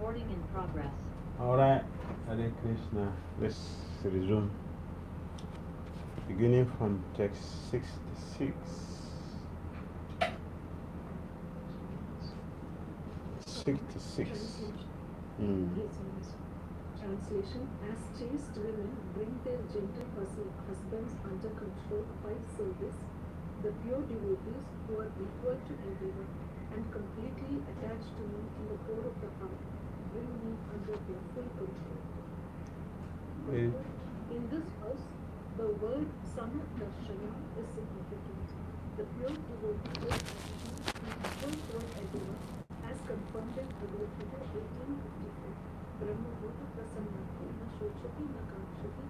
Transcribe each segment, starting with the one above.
Recording in progress. Alright, Hare Krishna. Let's resume. Beginning from text 66. 66. Translation: As chaste women bring their gentle husbands under control by service, the pure devotees who are equal to everyone and completely attached to me in the core of the heart bring me under their full control. In this verse, the word Samadarshana is significant. The pure devotee is equal from everyone, as confirmed in Bhagavad Gita 1854. Brahmabhuta prasannati na shochati na kanchati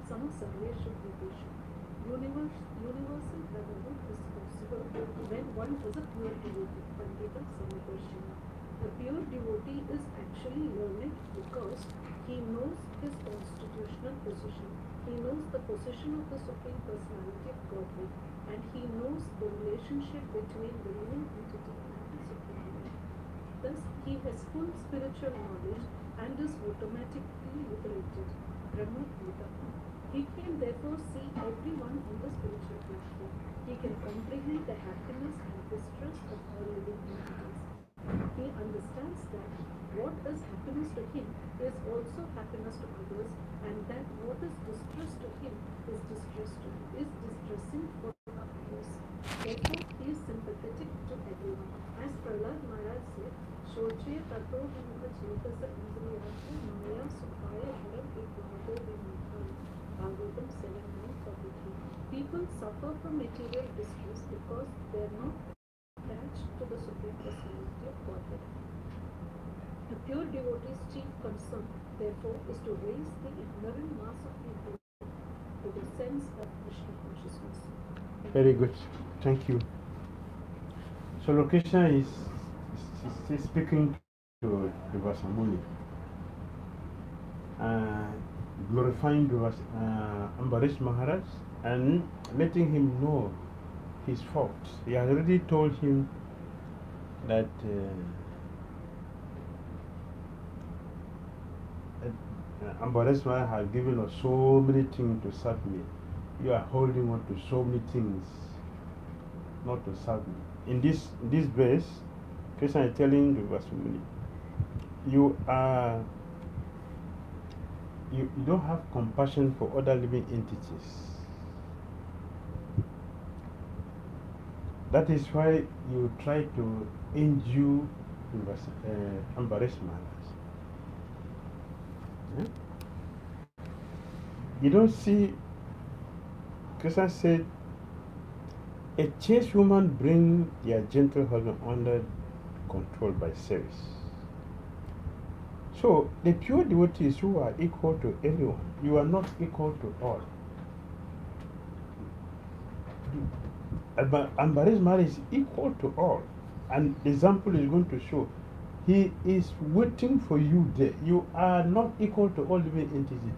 sama sarveshu bhuteshu. Universal brotherhood is possible when one is a pure devotee. Pandita Samadarshana. The pure devotee is actually learned because he knows his constitutional position. He knows the position of the Supreme Personality of Godhead, and he knows the relationship between the living entity and the Supreme Lord. Thus, he has full spiritual knowledge and is automatically liberated. Brahma Bhuta. He can therefore see everyone on the spiritual platform. He can comprehend the happiness and distress of all living entities. He understands that what is happiness to him is also happiness to others, and that what is distress to him is distressing for others. Therefore, he is sympathetic to everyone. As Prahlad Maharaj said, Shoche tato vimukha chetasa indriyatma maya sukhaya haram ekvado vimukha. Bhagavatam 7:9-43. People suffer from material distress because they are not attached to the Supreme Personality of Godhead. The pure devotee's chief concern, therefore, is to raise the ignorant mass of people to the sense of Krishna consciousness. Very good. Thank you. So Lord Krishna is speaking to Devasamuni, glorifying Ambarisa Maharaj and letting him know his faults. He has already told him that Ambarisa Maharaj has given us so many things to serve me. You are holding on to so many things not to serve me. In this verse, Krishna is telling Devasamuni, you don't have compassion for other living entities. That is why you try to injure Ambarisa Maharaj. Yeah? You don't see, Krishna said, a chaste woman brings their gentle husband under control by service. So the pure devotees who are equal to everyone, you are not equal to all. Ambarisa Maharaj is equal to all. And the example is going to show he is waiting for you there. You are not equal to all living entities.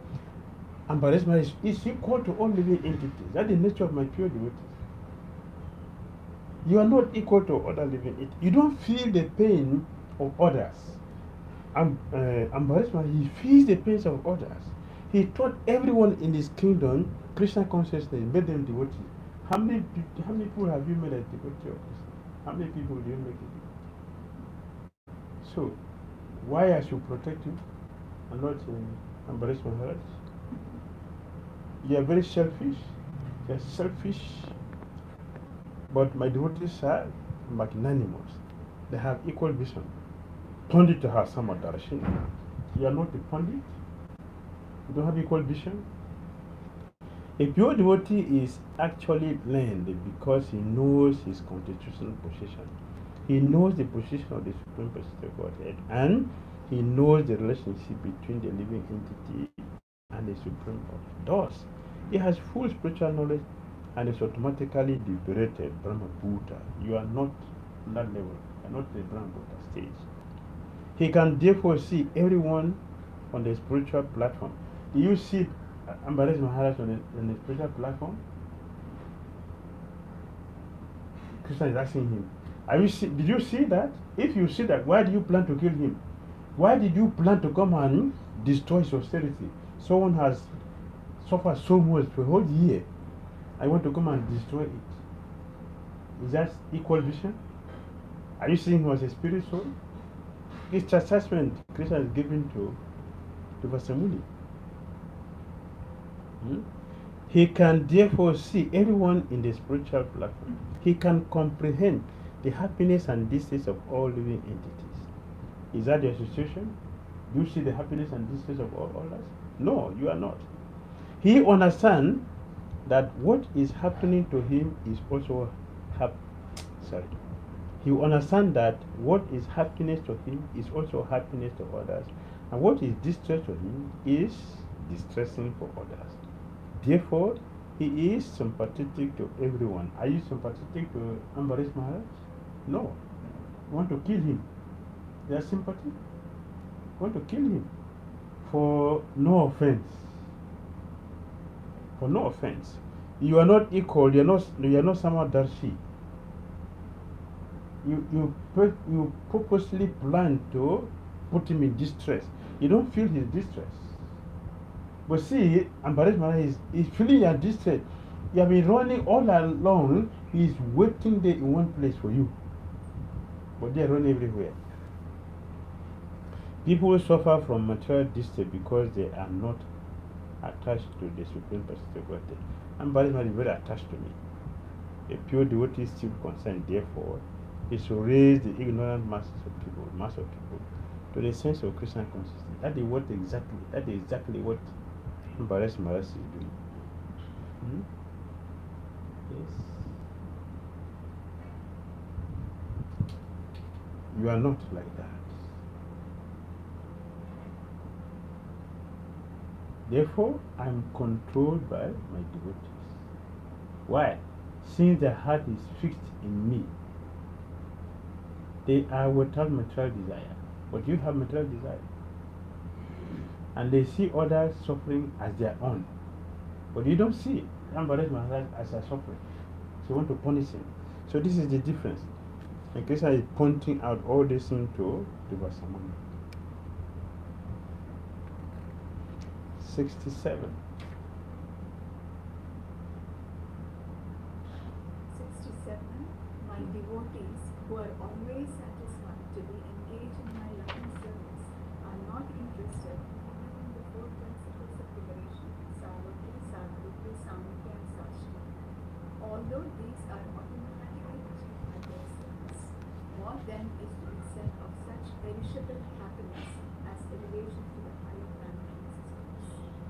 Ambarisa Maharaj is equal to all living entities. That's the nature of my pure devotees. You are not equal to other living entities. You don't feel the pain of others. Ambarisa Maharaj, he feels the pains of others. He taught everyone in his kingdom Krishna consciousness, made them devotees. How many people have you made a devotee of Krishna? How many people do you make a devotee? So, why I should protect you and not Ambarisa Maharaj? You are very selfish. You are selfish. But my devotees are magnanimous. They have equal vision. Pandit has some direction. You are not a pandit. You don't have equal vision. A pure devotee is actually learned because he knows his constitutional position. He knows the position of the Supreme Personality of Godhead, and he knows the relationship between the living entity and the Supreme Lord. Thus, he has full spiritual knowledge and is automatically liberated, Brahma Bhuta. You are not on that level. You are not the Brahma Bhuta stage. He can therefore see everyone on the spiritual platform. Do you see Ambarisa Maharaj on the spiritual platform? Krishna is asking him, did you see that? If you see that, why do you plan to kill him? Why did you plan to come and destroy society? Someone has suffered so much for a whole year. I want to come and destroy it. Is that equal vision? Are you seeing him as a spirit soul? It's chastisement Krishna is giving to Vasamuni. He can therefore see everyone in the spiritual platform. He can comprehend the happiness and distress of all living entities. Is that your situation? Do you see the happiness and distress of all others? No, you are not. He understands that what is happening to him is also He understands that what is happiness to him is also happiness to others, and what is distress to him is distressing for others. Therefore, he is sympathetic to everyone. Are you sympathetic to Ambarisa Maharaj? No. You want to kill him. They are sympathetic. You want to kill him for no offense. For no offense. You are not equal. You are not someone Darshi. You purposely plan to put him in distress. You don't feel his distress. But see, Ambarisa Maharaj is feeling your distress. You have been running all along. He is waiting there in one place for you. But they run everywhere. People suffer from material distress because they are not attached to the Supreme Personality of Godhead. Ambarisa Maharaj is very attached to me. A pure devotee is still concerned, therefore, is to raise the ignorant mass of people to the sense of Krishna consciousness. That is exactly what Ambarisa Maharaj is doing. Yes. You are not like that. Therefore, I am controlled by my devotees. Why? Since the heart is fixed in me, they are without material desire. But you have material desire. And they see others suffering as their own. But you don't see Ambarisa Maharaj as a suffering. So you want to punish him. So this is the difference. And Krishna is pointing out all this things to Vasamuni. 67. 67. My devotees, who are always satisfied to be engaged in my loving service, are not interested even in the four principles of liberation, Savati, Sadhviti, Samkhya, and Sashta. Although these are automatically achieved by their service, what then is to be said of such perishable happiness as elevation to the higher planetary existence?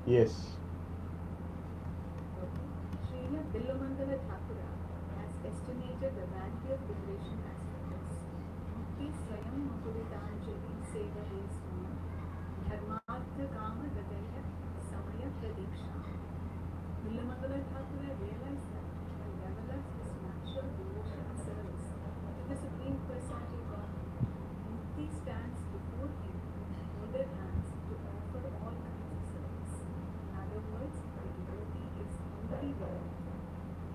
Yes. Srila Billamandala Thakura has estimated the value of liberation as follows. Mukti Swayam Mukuritanjali Seva Resma Dharmartha Kama Gadaya Samaya Pradiksha. Billamandala Thakura realized that he develops his natural devotion and service to the Supreme Personality of Godhead. Mukti stands before him with folded hands to offer all kinds of service. In other words, the devotee is only willing.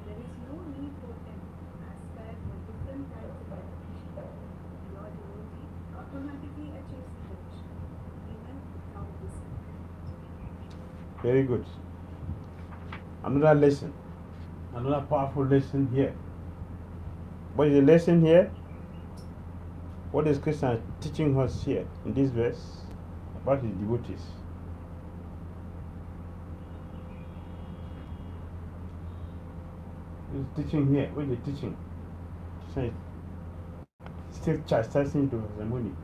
There is no need for him to aspire for different kinds of liberation. Your devotee automatically achieves liberation, even without this effort. Very good. Another lesson. Another powerful lesson here. What is the lesson here? What is Krishna teaching us here in this verse about his devotees? He's teaching here. What is the teaching? Krishna is still chastising to Vasamuni.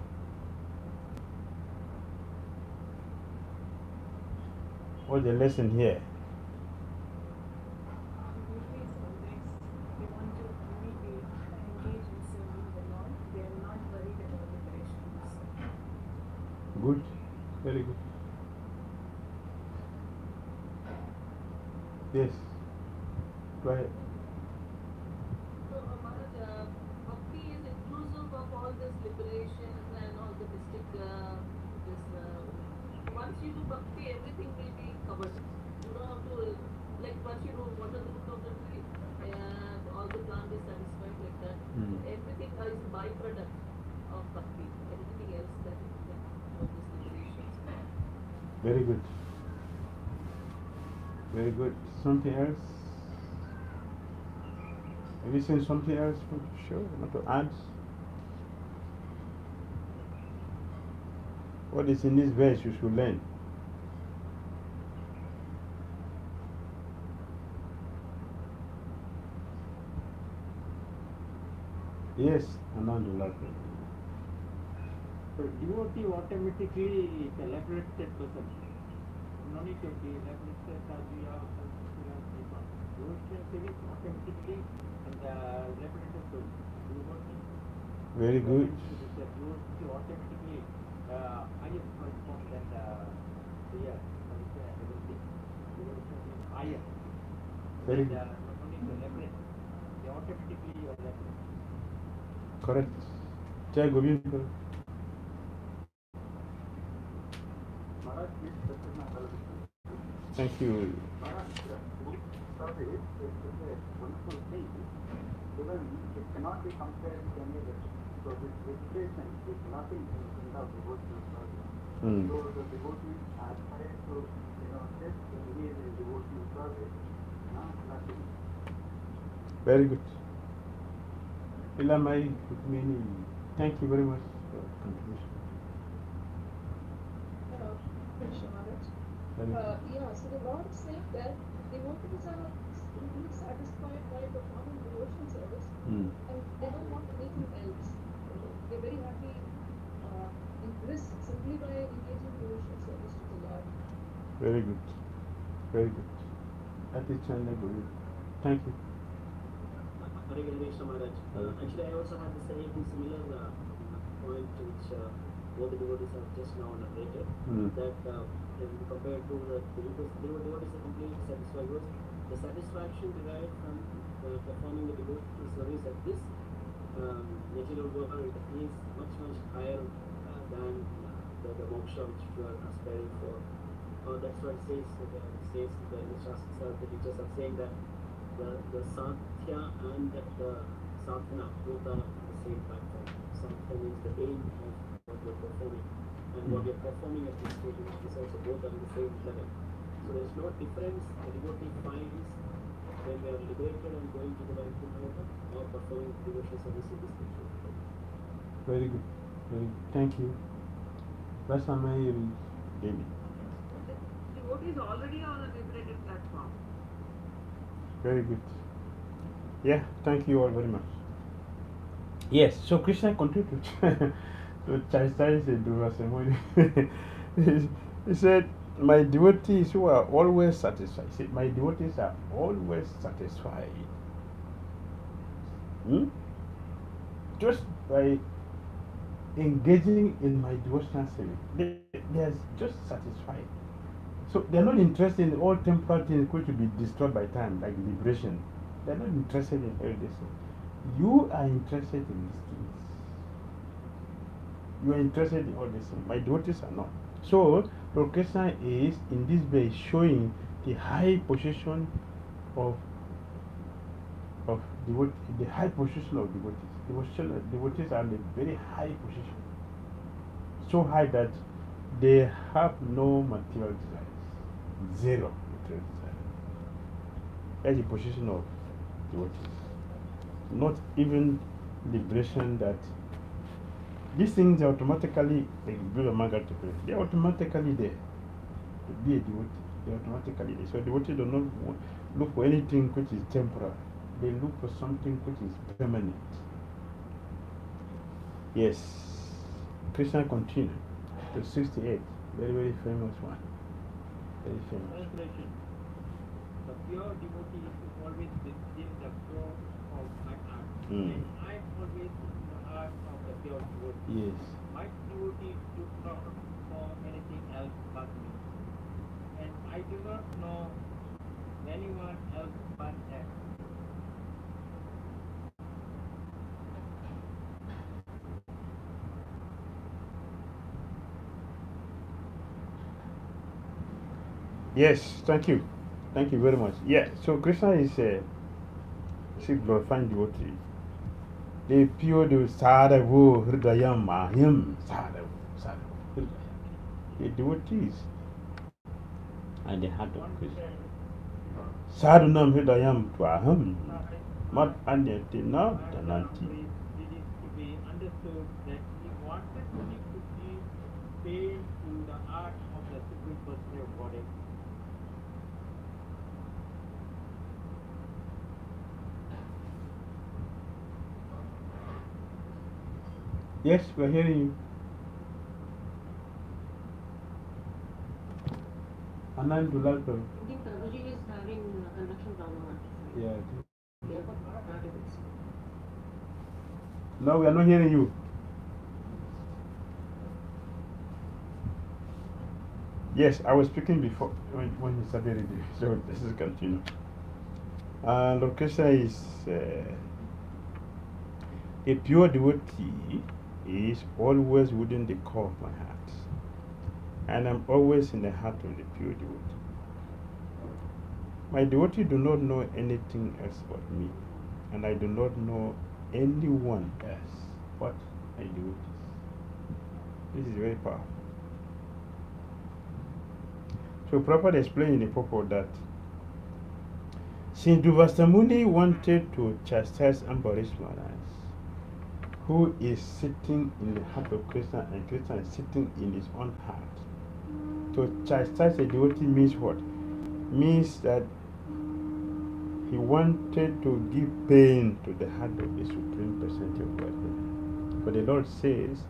What's the lesson here? Devotees always, they want to only be engaged in serving the Lord. They are not worried about liberation. Good. Very good. Yes. Go ahead. So, Maharaja, Bhakti is inclusive of all this liberation and all the once you do Bhakti, everything will be covered. You don't have to, like once you know what are the root of the tree and all the plant is satisfied like that. Everything is byproduct of bhakti, anything else that all these liberations. Very good. Very good. Something else? Have you seen something else? Sure, not to add. What is in this verse you should learn? Yes, Anand will have it. So devotee automatically celebrates that person. No need to be elaborated as we are devotion service automatically and the elaborated to devotee. Very good. The devotee automatically higher platform than the devotee. Devotion is higher. Very And good. no need to elaborate. They automatically you elaborate. Correct. Jai Govind. Maharaj, this question is available. Thank you. Maharaj, book service is a wonderful thing. Even it cannot be compared with any other. So this education is nothing in the devotional service. Mm. So the devotees aspire to, just engage in devotional service. Nothing. Very good. Ilamai Rukmini, thank you very much for your contribution. Krishna Maharaj. Very good. Yeah, so the Lord is saying that devotees are really satisfied by performing devotional service Mm. and they don't want anything else. They're very happy in bliss simply by engaging in devotional service to the Lord. Very good. Very good. That is Chandra Guru. Thank you. Hare Krishna Maharaj. Actually, I also have the same similar point which both the devotees have just now narrated. Mm. That compared to the devotees are completely satisfied with the satisfaction derived from performing the devotional service at this material world is much higher than the moksha which we are aspiring for. That's why it says the teachers are saying that the sadhya and the sadhana both are the same platform. Sadhya means the aim of what you're performing, and what you're performing at this stage is also both on the same level. So there's no difference the devotee finds when we are liberated and going to the Bhakti Vaibhava or performing devotional service in this stage. Very good. Very good. Thank you. Rasamai Devi. The devotee is already on a liberated platform. Very good. Yeah, thank you all very much. Yes, so Krishna continued to chastise the Durasana. He said, my devotees who are always satisfied. He said, my devotees are always satisfied. Just by engaging in my devotional service, they are just satisfied. So they are not interested in all temporal things which will be destroyed by time, like liberation. They are not interested in all this. You are interested in these things. You are interested in all these things. My devotees are not. So Lord Krishna is in this way showing the high position of devotee, the high position of devotees. Devotees are in a very high position. So high that they have no material desires. Zero material desires. That's the position of devotees. Not even liberation that these things are automatically, like Buddha Manga, they're automatically there. To be a devotee, they're automatically there. So devotees do not look for anything which is temporal. They look for something which is permanent. Yes. Krishna continued to 68. Very famous one. Very famous. Translation. The pure devotee is always within the flow of my heart. And I am always in the heart of the pure devotee. Yes. My devotee do not know anything else but me. And I do not know anyone else but them. Yes, thank you. Thank you very much. Yeah, so Krishna is a glorifying devotee. the pure the Sadavu Hridayam Mahim Sadavu Hridayam. The devotees and the heart of Krishna. Sadhunam Hridayam Twaham Mat Anyatina Dananti. It is to be understood that he wanted only to give pain to the art of the Supreme Personality of Godhead. Yes, we're hearing you. Anand Dulal. I think Prabhuji is having a conduction problem. Yeah. Therefore, not able to see. No, we are not hearing you. Yes, I was speaking before when you started reading. So this is continue. Lord Krishna is a pure devotee is always within the core of my heart. And I'm always in the heart of the pure devotee. My devotee do not know anything else but me. And I do not know anyone else but my devotees. This is very powerful. So Prabhupada explained in the purport that since Duvastamuni wanted to chastise Ambarisa, who is sitting in the heart of Krishna and Krishna is sitting in his own heart, to chastise a devotee means what? Means that he wanted to give pain to the heart of the Supreme Personality of Godhead. For the Lord says,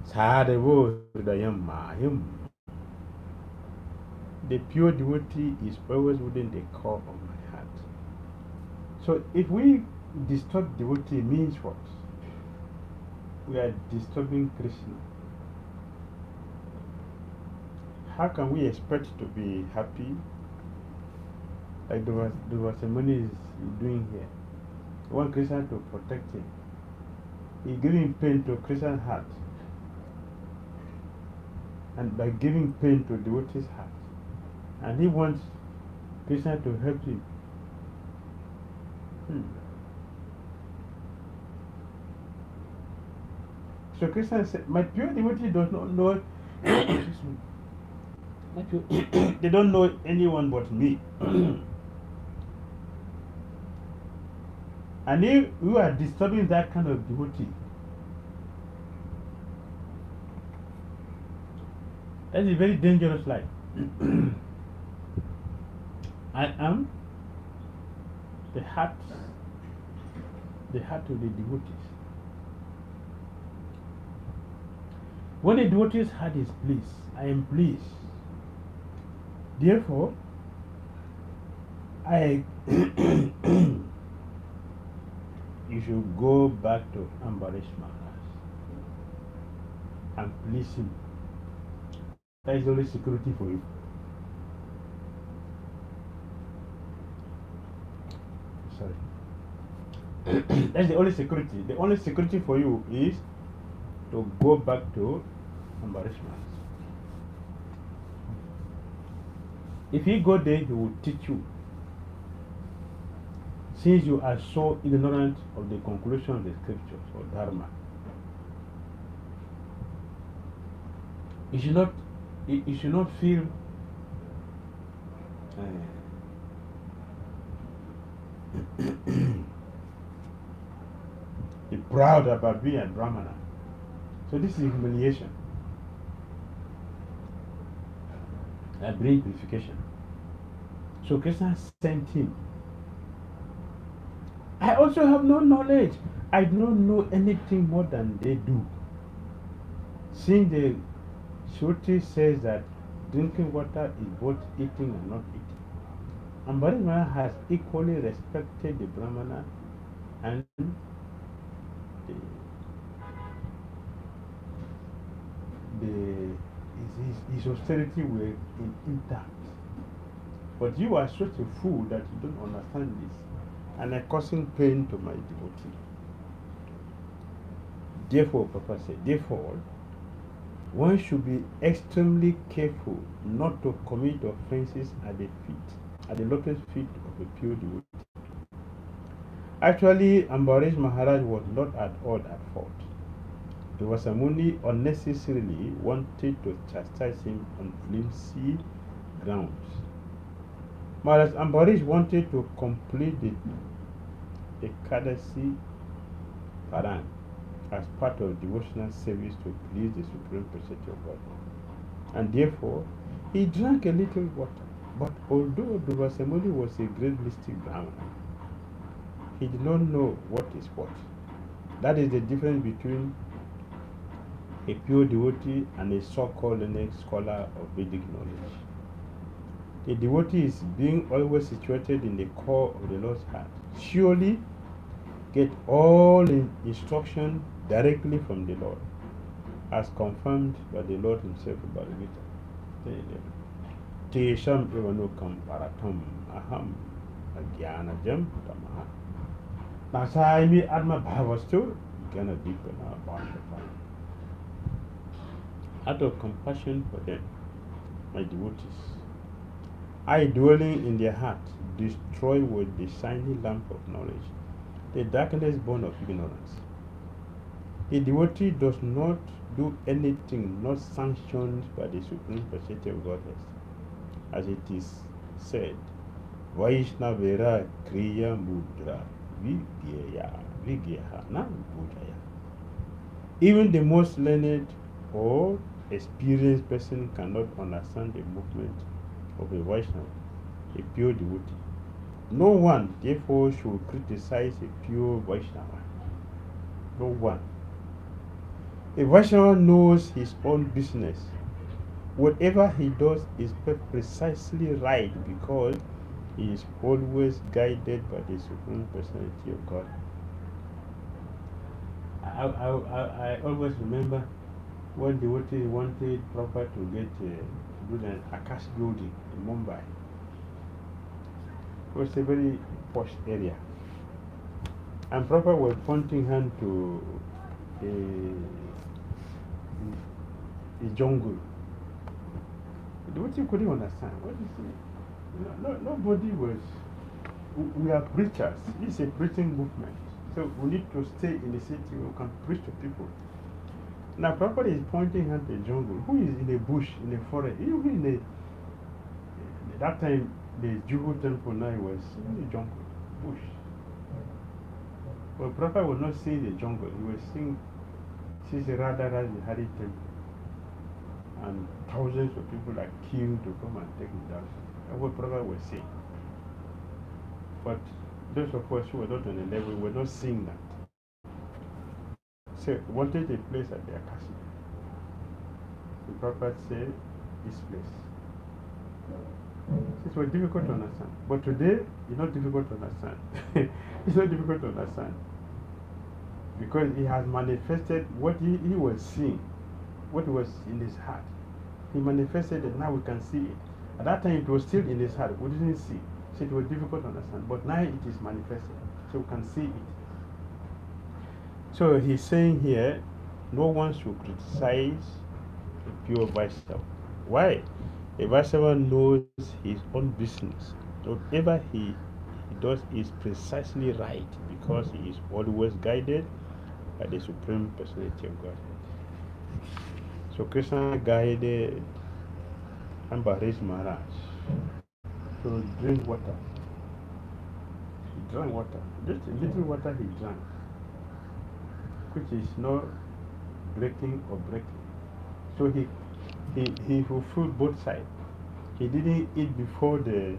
Sadhavo Hridayam Mahim. The pure devotee is always within the core of my heart. So if we disturb devotee means what? We are disturbing Krishna. How can we expect to be happy like the Vasamuni is doing here? We want Krishna to protect him. He's giving pain to Krishna's heart. And by giving pain to devotee's heart. And he wants Krishna to help him. So Krishna said, my pure devotee does not know they don't know anyone but me. And if you are disturbing that kind of devotee, that's a very dangerous life. I am the heart of the devotees. When a devotee's heart is pleased, I am pleased. Therefore, you should go back to Ambarisa and please him. That is only security for you. Sorry. That's the only security. The only security for you is to go back to Ambarisa. If you go there, he will teach you. Since you are so ignorant of the conclusion of the scriptures or dharma, you should not feel proud about being a Brahmana. So this is humiliation. That brings purification. So Krishna sent him. I also have no knowledge. I don't know anything more than they do. Since the Shruti says that drinking water is both eating and not eating. Ambarisa has equally respected the Brahmana and his austerity were intact. But you are such a fool that you don't understand this and are causing pain to my devotee. Therefore, Papa said, therefore, one should be extremely careful not to commit offenses at the lotus feet of a pure devotee. Actually, Ambarisa Maharaj was not at all at fault. Dhira Samuni unnecessarily wanted to chastise him on flimsy grounds. Maharaj Ambarisa wanted to complete the Ekadasi Paran as part of devotional service to please the Supreme Personality of God. And therefore, he drank a little water. But although Dhira Samuni was a great mystic Brahmana, he did not know what is what. That is the difference between a pure devotee and a so-called scholar of Vedic knowledge. The devotee is being always situated in the core of the Lord's heart. Surely get all instruction directly from the Lord, as confirmed by the Lord himself in Bhagavad Gita. Tesham evanukam paratam aham agyanajam tamaha. Nasaimi atma bhavastu gana dipana bhashapana. Out of compassion for them, my devotees, I dwelling in their heart, destroy with the shining lamp of knowledge the darkness born of ignorance. A devotee does not do anything not sanctioned by the Supreme Personality of Godhead, as it is said, Vaishnavera Kriya Mudra Vigyaha Na Bujaya. Even the most learned or experienced person cannot understand the movement of a Vaishnava, a pure devotee. No one, therefore, should criticize a pure Vaishnava. No one. A Vaishnava knows his own business. Whatever he does is precisely right because he is always guided by the Supreme Personality of God. I always remember when devotee wanted Prabhupada to do an Akash building in Mumbai. It was a very posh area. And Prabhupada was pointing hand to a jungle. The devotee couldn't understand. What is it? Nobody was. We are preachers. This is a preaching movement. So we need to stay in the city. We can preach to people. Now, Prabhupada is pointing at the jungle. Who is in a bush, in a forest? Even in that time, the Juhu temple now was in the jungle, bush. But Prabhupada was not seeing the jungle. He was seeing Radharani Hari temple. And thousands of people are queuing to come and take it down. That's what Prabhupada was saying. But those of us who were not on the level were not seeing that. So, wanted a place at the Akashi. The Prabhupada said, this place. It was difficult to understand. But today, it's not difficult to understand. It's not difficult to understand. Because he has manifested what he was seeing, what was in his heart. He manifested it, now we can see it. At that time, it was still in his heart, we didn't see. So it was difficult to understand. But now it is manifested, so we can see it. So he's saying here, no one should criticize a pure Vaishnava. Why? A Vaishnava knows his own business. Whatever he does is precisely right because he is always guided by the Supreme Personality of God. So Krishna guided Ambarisa Maharaj to drink water. He drank water. Just a little water he drank, which is not breaking or breaking. So he fulfilled both sides. He didn't eat before the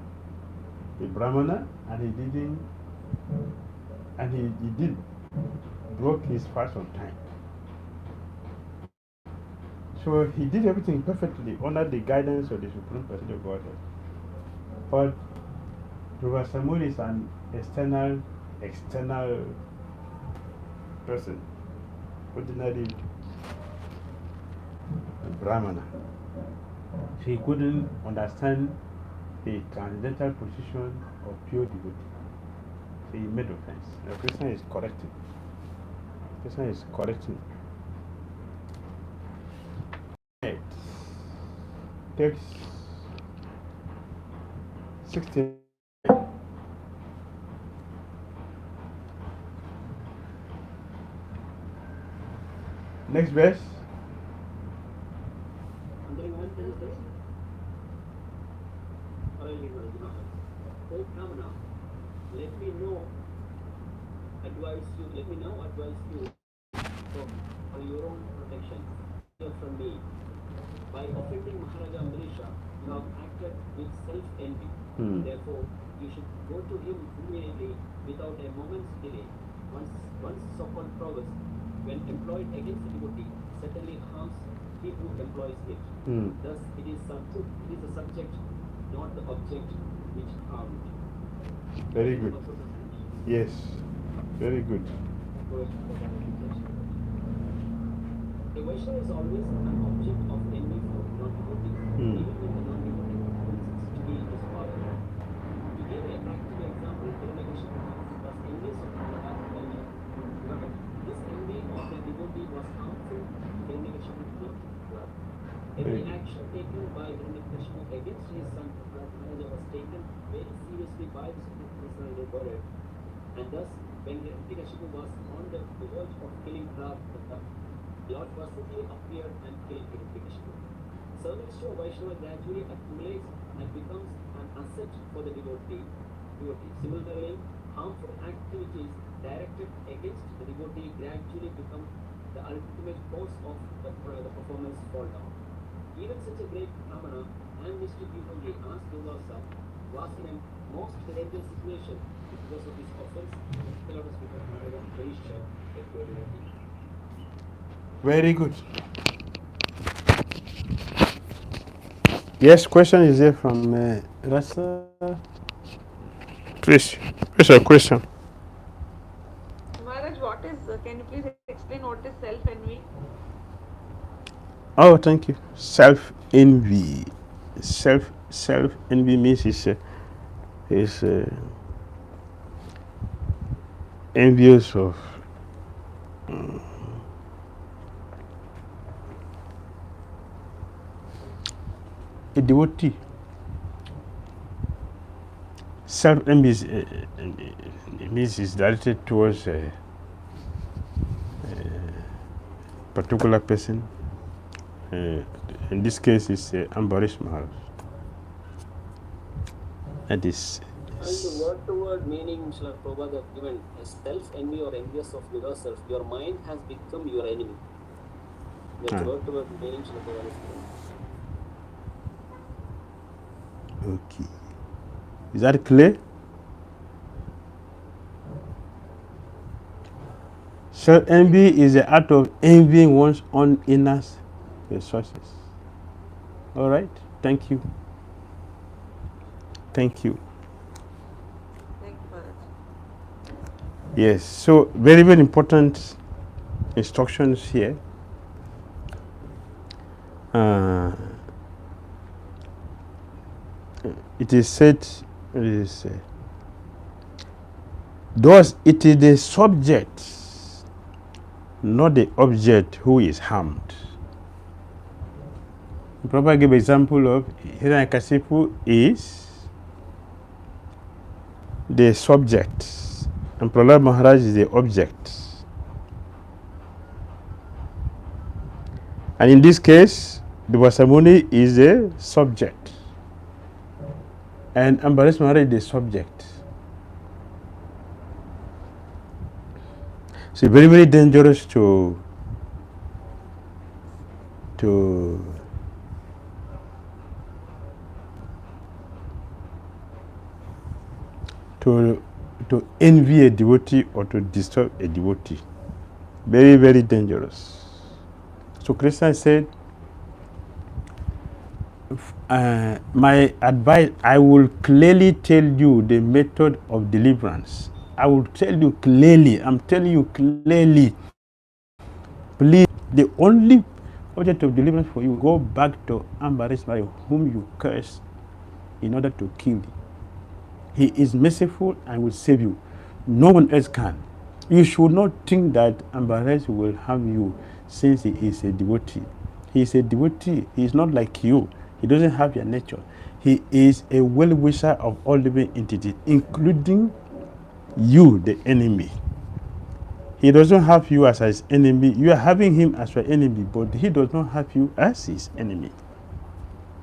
Brahmana, and he did broke his fast on time. So he did everything perfectly under the guidance of the Supreme Personality of Godhead. But Dhira Samuni is an external person, ordinary Brahmana. So he couldn't understand the transcendental position of pure devotee. So he made offense. Now Krishna is correcting. Krishna is correcting. It takes 60. Next verse. Underline 1, 10 or 13? Or I'll read one again. O Brahmana, let me now advise you for your own protection. Hear from me. By offending Maharaja Ambarisa, you have acted with self-envy. Therefore, you should go to him immediately without a moment's delay. Once so-called prowess, when employed against the devotee, certainly harms he who employs it. Thus, it is the subject, not the object, which harmed. Very good. Yes. Very good. A Vaishnava is always an object of envy for non-devotees, even when the non-devotee happens to be his father. To give a practical example, Hiranyakashipu was envious of Maharaja Bali. But this envy of the devotee was harmful to Hiranyakashipu. Every action taken by Hiranyakashipu against his son Maharaja was taken very seriously by the Supreme Personality of Godhead. And thus, when Hiranyakashipu was on the verge of killing Ravana, Lord personally appeared and killed Hiranyakashipu. Service to a Vaishnava gradually accumulates and becomes an asset for the devotee. Similarly, harmful activities directed against the devotee gradually become the ultimate cause of the performance fall down. Even such a great Brahmana and mystic devotee as Durvasa was in a most dangerous situation because of his offense. Let us become very sure that we are devotee. Very good. Yes, question is there from Rasa. Please, a question. Maharaj, can you please explain what is self-envy? Oh, thank you. Self-envy. Self-envy means is envious of a devotee. Self-envy is directed towards a particular person. In this case, it's Ambarisa Maharaj. That is. And the word-to-word meaning, Srila Prabhupada have given as self-envy or envious of yourself. Your mind has become your enemy. That's word-to-word meaning, Srila Prabhupada has given. Okay. Is that clear? Self-envy is the act of envying one's own inner resources. All right. Thank you. Thank you. Thank you, Maharaj. Yes. So very, very important instructions here. It is said, thus it is the subject, not the object, who is harmed. Prabhupada gave example of Hiranyakashipu is the subject, and Prahlad Maharaj is the object. And in this case, the Vasamuni is the subject, and Ambarisa Maharaj is the subject. So very, very dangerous to envy a devotee or to disturb a devotee. Very, very dangerous. So Krishna said, my advice, I will clearly tell you the method of deliverance. I will tell you clearly. I'm telling you clearly. Please, the only object of deliverance for you, go back to Ambarisa, whom you curse in order to kill you. He is merciful and will save you. No one else can. You should not think that Ambarisa will harm you since he is a devotee. He is a devotee. He is not like you. He doesn't have your nature. He is a well-wisher of all living entities, including you, the enemy. He doesn't have you as his enemy. You are having him as your enemy, but he does not have you as his enemy.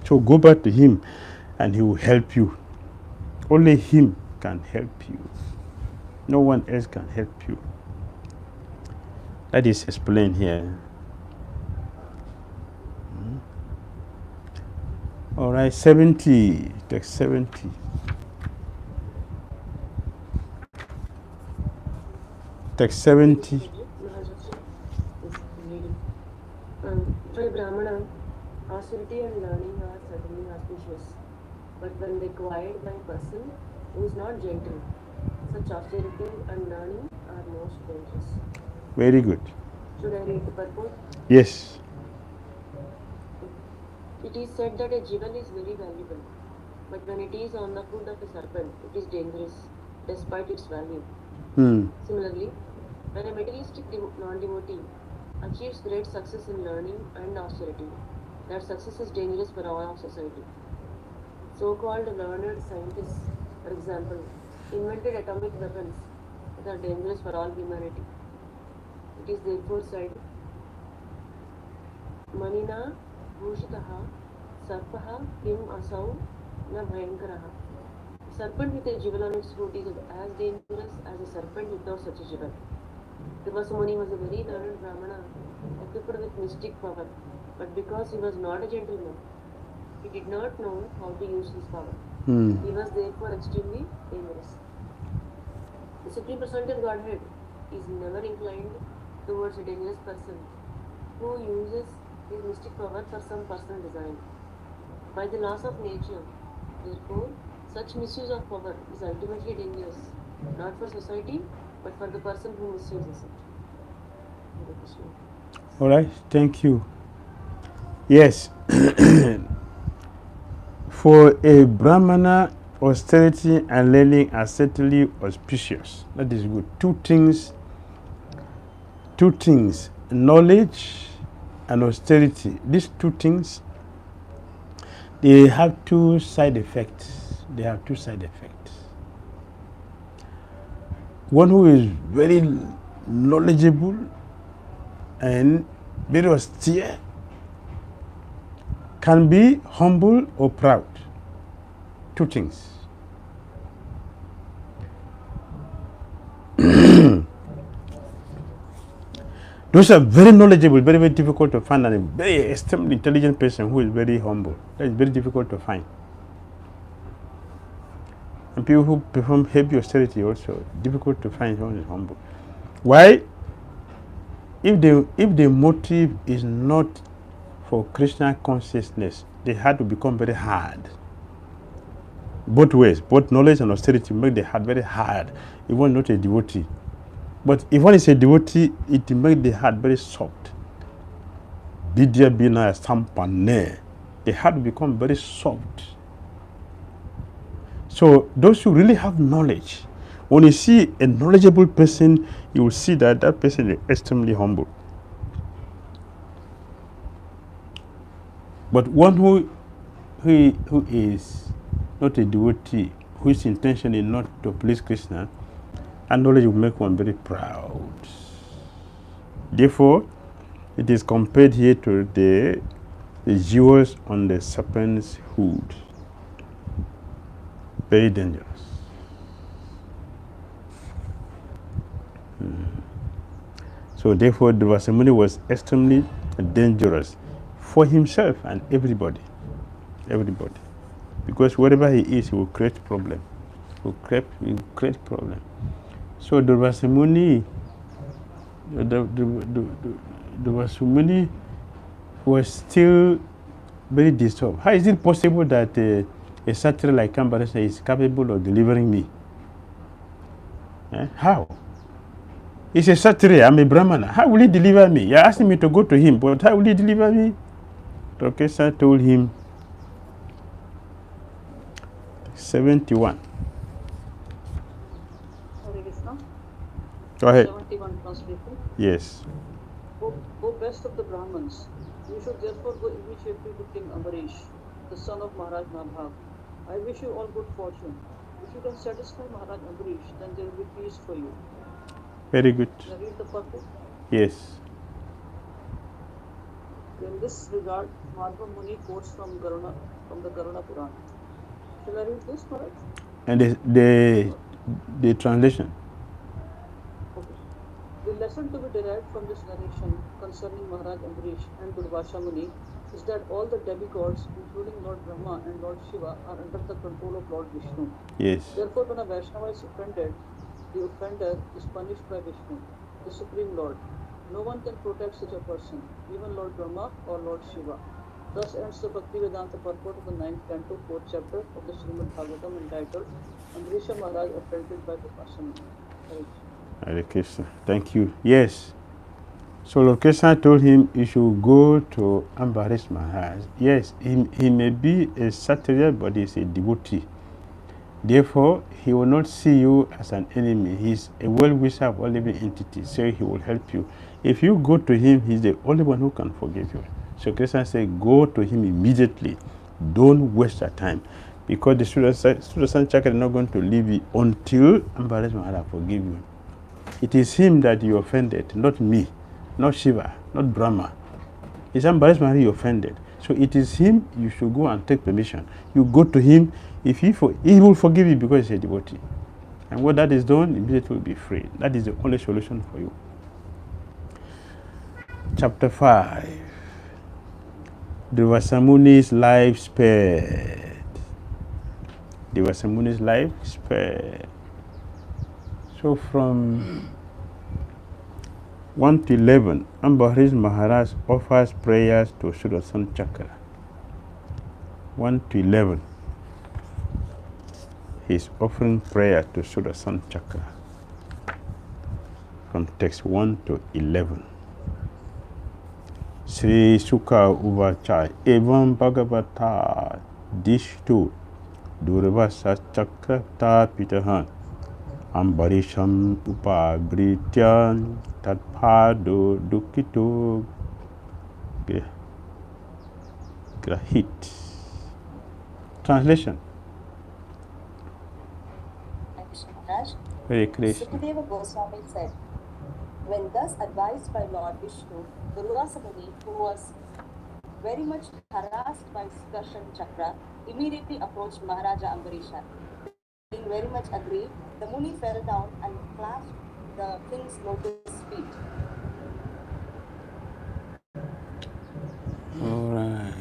So go back to him and he will help you. Only him can help you. No one else can help you. That is explained here. All right, 70. Text 70. Text 70. Maharaja. Yes, reading. For a Brahmana, austerity and learning are certainly auspicious, but when required by a person who is not gentle, such austerity and learning are most dangerous. Very good. Should I read the purport? Yes. It is said that a jewel is very valuable, but when it is on the foot of a serpent, it is dangerous, despite its value. Similarly, when a materialistic non-devotee achieves great success in learning and austerity, that success is dangerous for all of society. So-called learned scientists, for example, invented atomic weapons that are dangerous for all humanity. It is therefore said, Manina Bhushitaha Sarpaha Kim Asau Na Bhayankaraha. Serpent with a jewel on its foot is as dangerous as a serpent without such a jewel. Durvasa Muni was a very learned Brahmana, equipped with mystic power, but because he was not a gentleman, he did not know how to use his power. He was therefore extremely dangerous. The Supreme Personality of Godhead is never inclined towards a dangerous person who uses his mystic power for some personal design. By the laws of nature, therefore, such misuse of power is ultimately dangerous, not for society, but for the person who misuses it. Hare Krishna. All right, thank you. Yes. For a Brahmana, austerity and learning are certainly auspicious. That is good. Two things, knowledge and austerity. These two things, they have two side effects. One who is very knowledgeable and very austere can be humble or proud. Two things. Those are very knowledgeable, very, very difficult to find, and a very extremely intelligent person who is very humble. That is very difficult to find. And people who perform heavy austerity also difficult to find someone who is humble. Why? If the motive is not for Krishna consciousness, they had to become very hard. Both ways, both knowledge and austerity make the heart very hard. If one is not a devotee. But if one is a devotee, it makes the heart very soft. Vidya bina sampane. The heart will become very soft. So those who really have knowledge, when you see a knowledgeable person, you will see that that person is extremely humble. But one who is not a devotee, whose intention is not to please Krishna, and knowledge will make one very proud. Therefore, it is compared here to the jewels on the serpent's hood. Very dangerous. So therefore, Dhira Muni was extremely dangerous for himself and everybody. Everybody. Because wherever he is, he will create problem. He will create problem. So Dhira Muni was still very disturbed. How is it possible that a Kshatriya like Ambarisa is capable of delivering me? How? He's a Kshatriya, I'm a Brahmana. How will he deliver me? You're asking me to go to him, but how will he deliver me? Krishna told him, 71. Hare Krishna. Go ahead. 71 translated. Yes. O best of the Brahmins, you should therefore go immediately to King Ambarish, the son of Maharaj Nabhag. I wish you all good fortune. If you can satisfy Maharaj Ambarish, then there will be peace for you. Very good. Can I read the purport? Yes. In this regard, Madhva Muni quotes from the Garuna Purana. Shall I read this, Maharaj? And the translation. Okay. The lesson to be derived from this narration concerning Maharaj Ambarish and Durvasha Muni is that all the demigods, including Lord Brahma and Lord Shiva, are under the control of Lord Vishnu. Yes. Therefore, when a Vaishnava is offended, the offender is punished by Vishnu, the Supreme Lord. No one can protect such a person, even Lord Brahma or Lord Shiva. Thus ends the Bhakti Vedanta purport of the 9th canto, 4th chapter of the Srimad Bhagavatam entitled Ambarisa Maharaj offended by Durvasha Muni. Hare Krishna. Thank you. Yes. So Lord Krishna told him he should go to Ambaris Maharaj. Yes, he may be a Kshatriya, but he's a devotee. Therefore, he will not see you as an enemy. He's a well-wisher of all living entities, so he will help you. If you go to him, he's the only one who can forgive you. So Krishna said, go to him immediately. Don't waste your time. Because the Sudarsana Chakra is not going to leave you until Ambaris Maharaj forgive you. It is him that you offended, not me, not Shiva, not Brahma. It's Ambaris Maharaj you offended. So it is him you should go and take permission. You go to him. If he will forgive you because he's a devotee. And when that is done, immediately will be free. That is the only solution for you. Chapter 5. Durvasa Muni's life spared. Durvasa Muni's life spared. So from 1 to 11, Ambarisa Maharaj offers prayers to Sudarsana Chakra. 1 to 11. He's offering prayer to Sudarsana Chakra. From text 1 to 11. Sri Sukha Uvacha Evam Bhagavata Dishtu Durvasa Chakra Pitahan Ambarisham Upabrityan Tatpado Dukito Grahit. Translation. Hare Krishna. Sukadeva Goswami said, when thus advised by Lord Vishnu, Durvasa Muni, who was very much harassed by Sudarsana Chakra, immediately approached Maharaja Ambarisa. Being very much aggrieved, the Muni fell down and clasped the king's lotus feet. All right.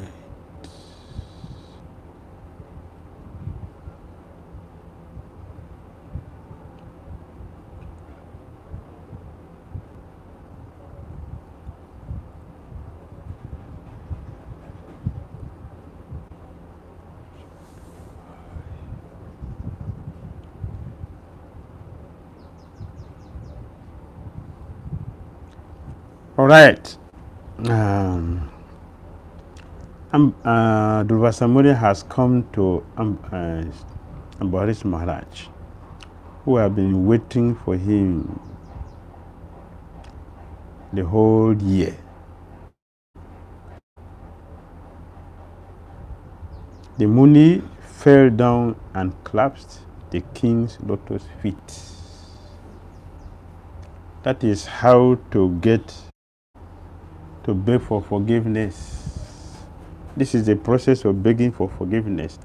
All right. Durvasa Muni has come to Ambarisa Maharaj, who have been waiting for him the whole year. The Muni fell down and clasped the king's lotus feet. That is how to get to beg for forgiveness. This is the process of begging for forgiveness.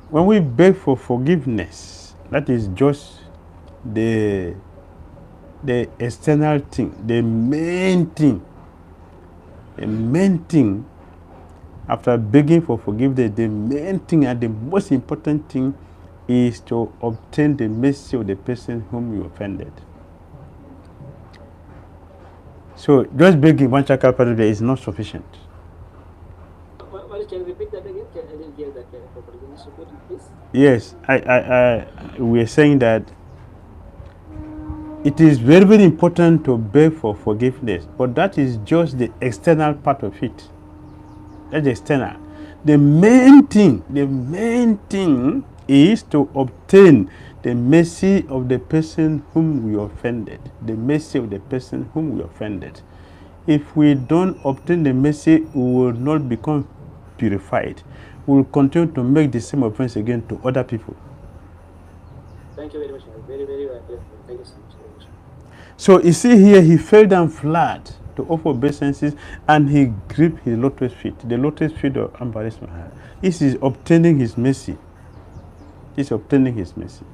When we beg for forgiveness, that is just the external thing, the main thing. The main thing, after begging for forgiveness, the main thing and the most important thing is to obtain the mercy of the person whom you offended. So just begging one chakra per day is not sufficient. Can you repeat that again? I didn't hear that properly. Can you repeat it, please? Yes, we are saying that it is very, very important to beg for forgiveness, but that is just the external part of it. That's the external. The main thing is to obtain the mercy of the person whom we offended. The mercy of the person whom we offended. If we don't obtain the mercy, we will not become purified. We will continue to make the same offense again to other people. Thank you very much. Very, very well. Thank you so much. So you see here, he fell down flat to offer obeisances, and he gripped his lotus feet, the lotus feet of Ambarisa Maharaja. This is obtaining his mercy. He's obtaining his mercy.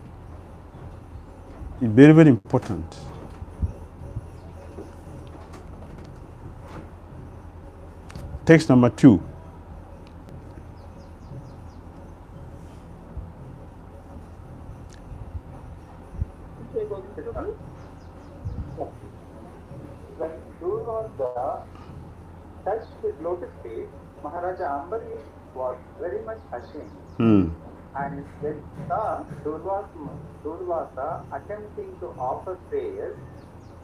It's very, very important. Text number 2. When Durvasa touched his lotus feet, Maharaja Ambarisa was very much ashamed. And when he saw Durvasa attempting to offer prayers,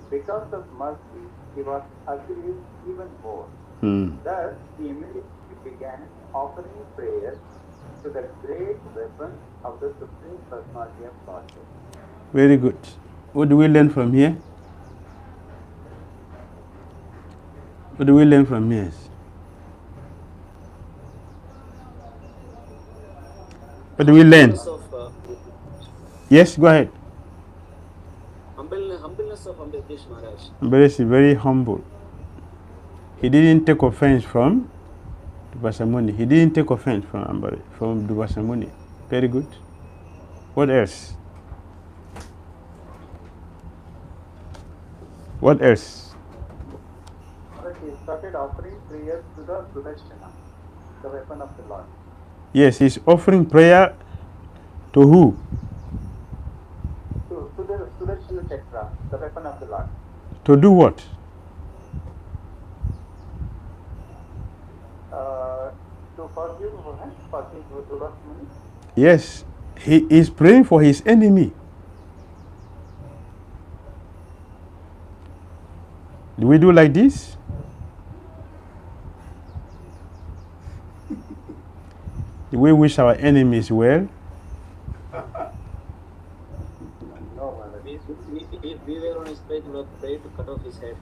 because of mercy, he was aggrieved even more. Thus, he immediately began offering prayers to the great weapon of the Supreme Personality of Godhead. Very good. What do we learn from here? What do we learn from here? What do we learn? Yes, go ahead. Humbleness of Ambarisa Maharaj. Ambarisa is very humble. He didn't take offense from Durvasa Muni. He didn't take offense from Durvasa Muni. Very good. What else? What else? He started offering prayers to the Sudarsana, the weapon of the Lord. Yes, he's offering prayer to who? To the Sudarsana Chakra, the weapon of the Lord. To do what? To forgive Durvasa Muni. Yes, he is praying for his enemy. Do we do like this? Do we wish our enemies well? No, We were on his way to pray to cut off his head.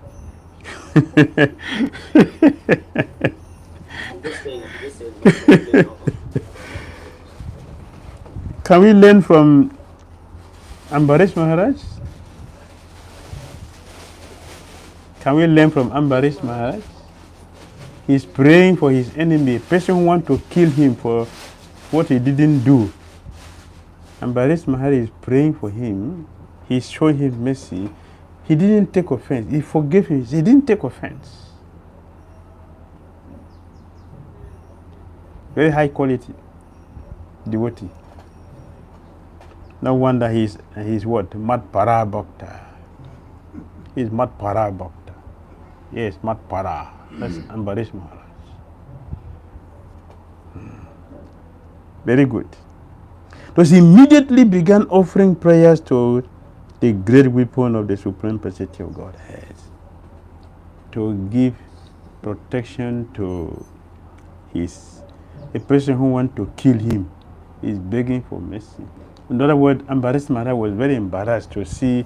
Just saying. Can we learn from Ambarisa Maharaj? Can we learn from Ambarisa Maharaj? He's praying for his enemy, a person who wants to kill him for what he didn't do. Ambarisa Maharaj is praying for him. He's showing him mercy. He didn't take offense. He forgave him. He didn't take offense. Very high quality devotee. No wonder he's what? Mat Para Bhakta. He's Mat Para Bhakta. Yes, Mat Para. That's Ambarisa Maharaj. Very good. Thus he immediately began offering prayers to the great weapon of the Supreme Personality of Godhead, to give protection to a person who wants to kill him. Is begging for mercy. In other words, Ambarisa Maharaj was very embarrassed to see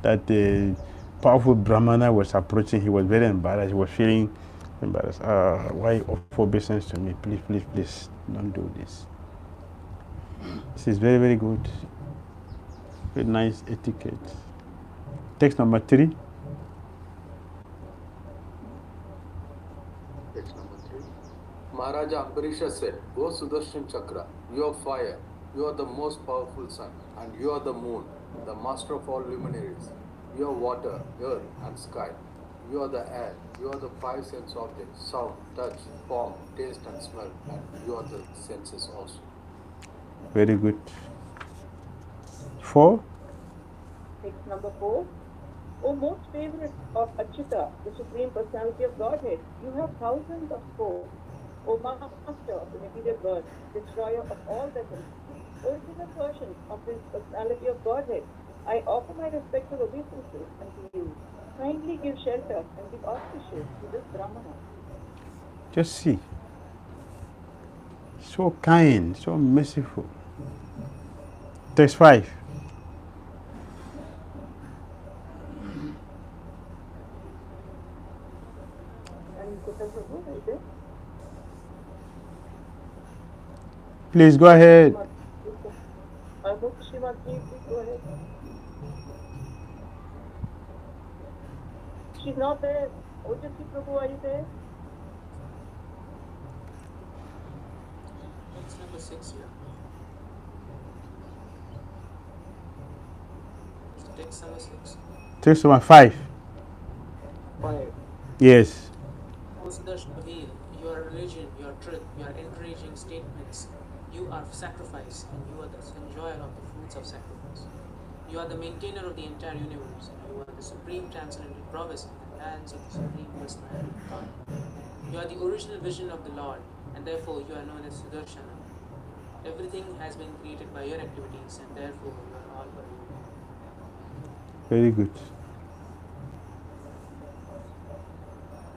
that the powerful Brahmana was approaching. He was very embarrassed. He was feeling embarrassed. Why offer obeisance to me? Please, please, please, don't do this. This is very, very good. Very nice etiquette. Text number 3. Text number 3. Maharaja Ambarisa said, O Sudarshan Chakra, you are fire, you are the most powerful sun, and you are the moon, the master of all luminaries. You are water, earth, and sky. You are the air, you are the 5 sense objects, sound, touch, form, taste, and smell, and you are the senses also. Very good. 4. Text number 4. O most favorite of Achyuta, the Supreme Personality of Godhead, you have thousands of foes. O Master of the material world, destroyer of all weapons, original version of this Personality of Godhead, I offer my respectful obeisances unto you. Kindly give shelter and give auspicious to this Brahmana. Just see. So kind, so merciful. Text 5. Please go ahead. Please go ahead. शीघ्रते Ojaswi Prabhu आइते Text number 6 here. Text number 6. Text number 5. 5. Yes. O Sudarshan Veil, your religion, your truth, your encouraging statements, you are sacrifice, and you are the enjoyer of the fruits of sacrifice. You are the maintainer of the entire universe, and you are the supreme transcendental prowess in the lands of the Supreme Personality of God. You are the original vision of the Lord, and therefore you are known as Sudarshana. Everything has been created by your activities, and therefore you are all for you. Very good.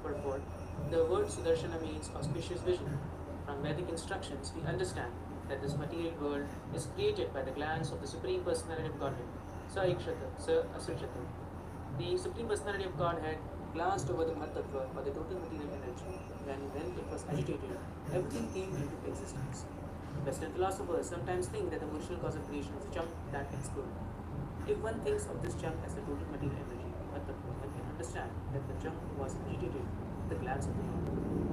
Purport. The word Sudarshana means auspicious vision. From Vedic instructions, we understand that this material world is created by the glance of the Supreme Personality of Godhead, Sa Ikshata, Sa Asrishata. The Supreme Personality of Godhead glanced over the Matattva, or the total material energy, and when it was agitated, everything came into existence. Western philosophers sometimes think that the original cause of creation is a chunk that exploded. If one thinks of this chunk as the total material energy, Matattva, one can understand that the chunk was agitated with the glance of the Lord.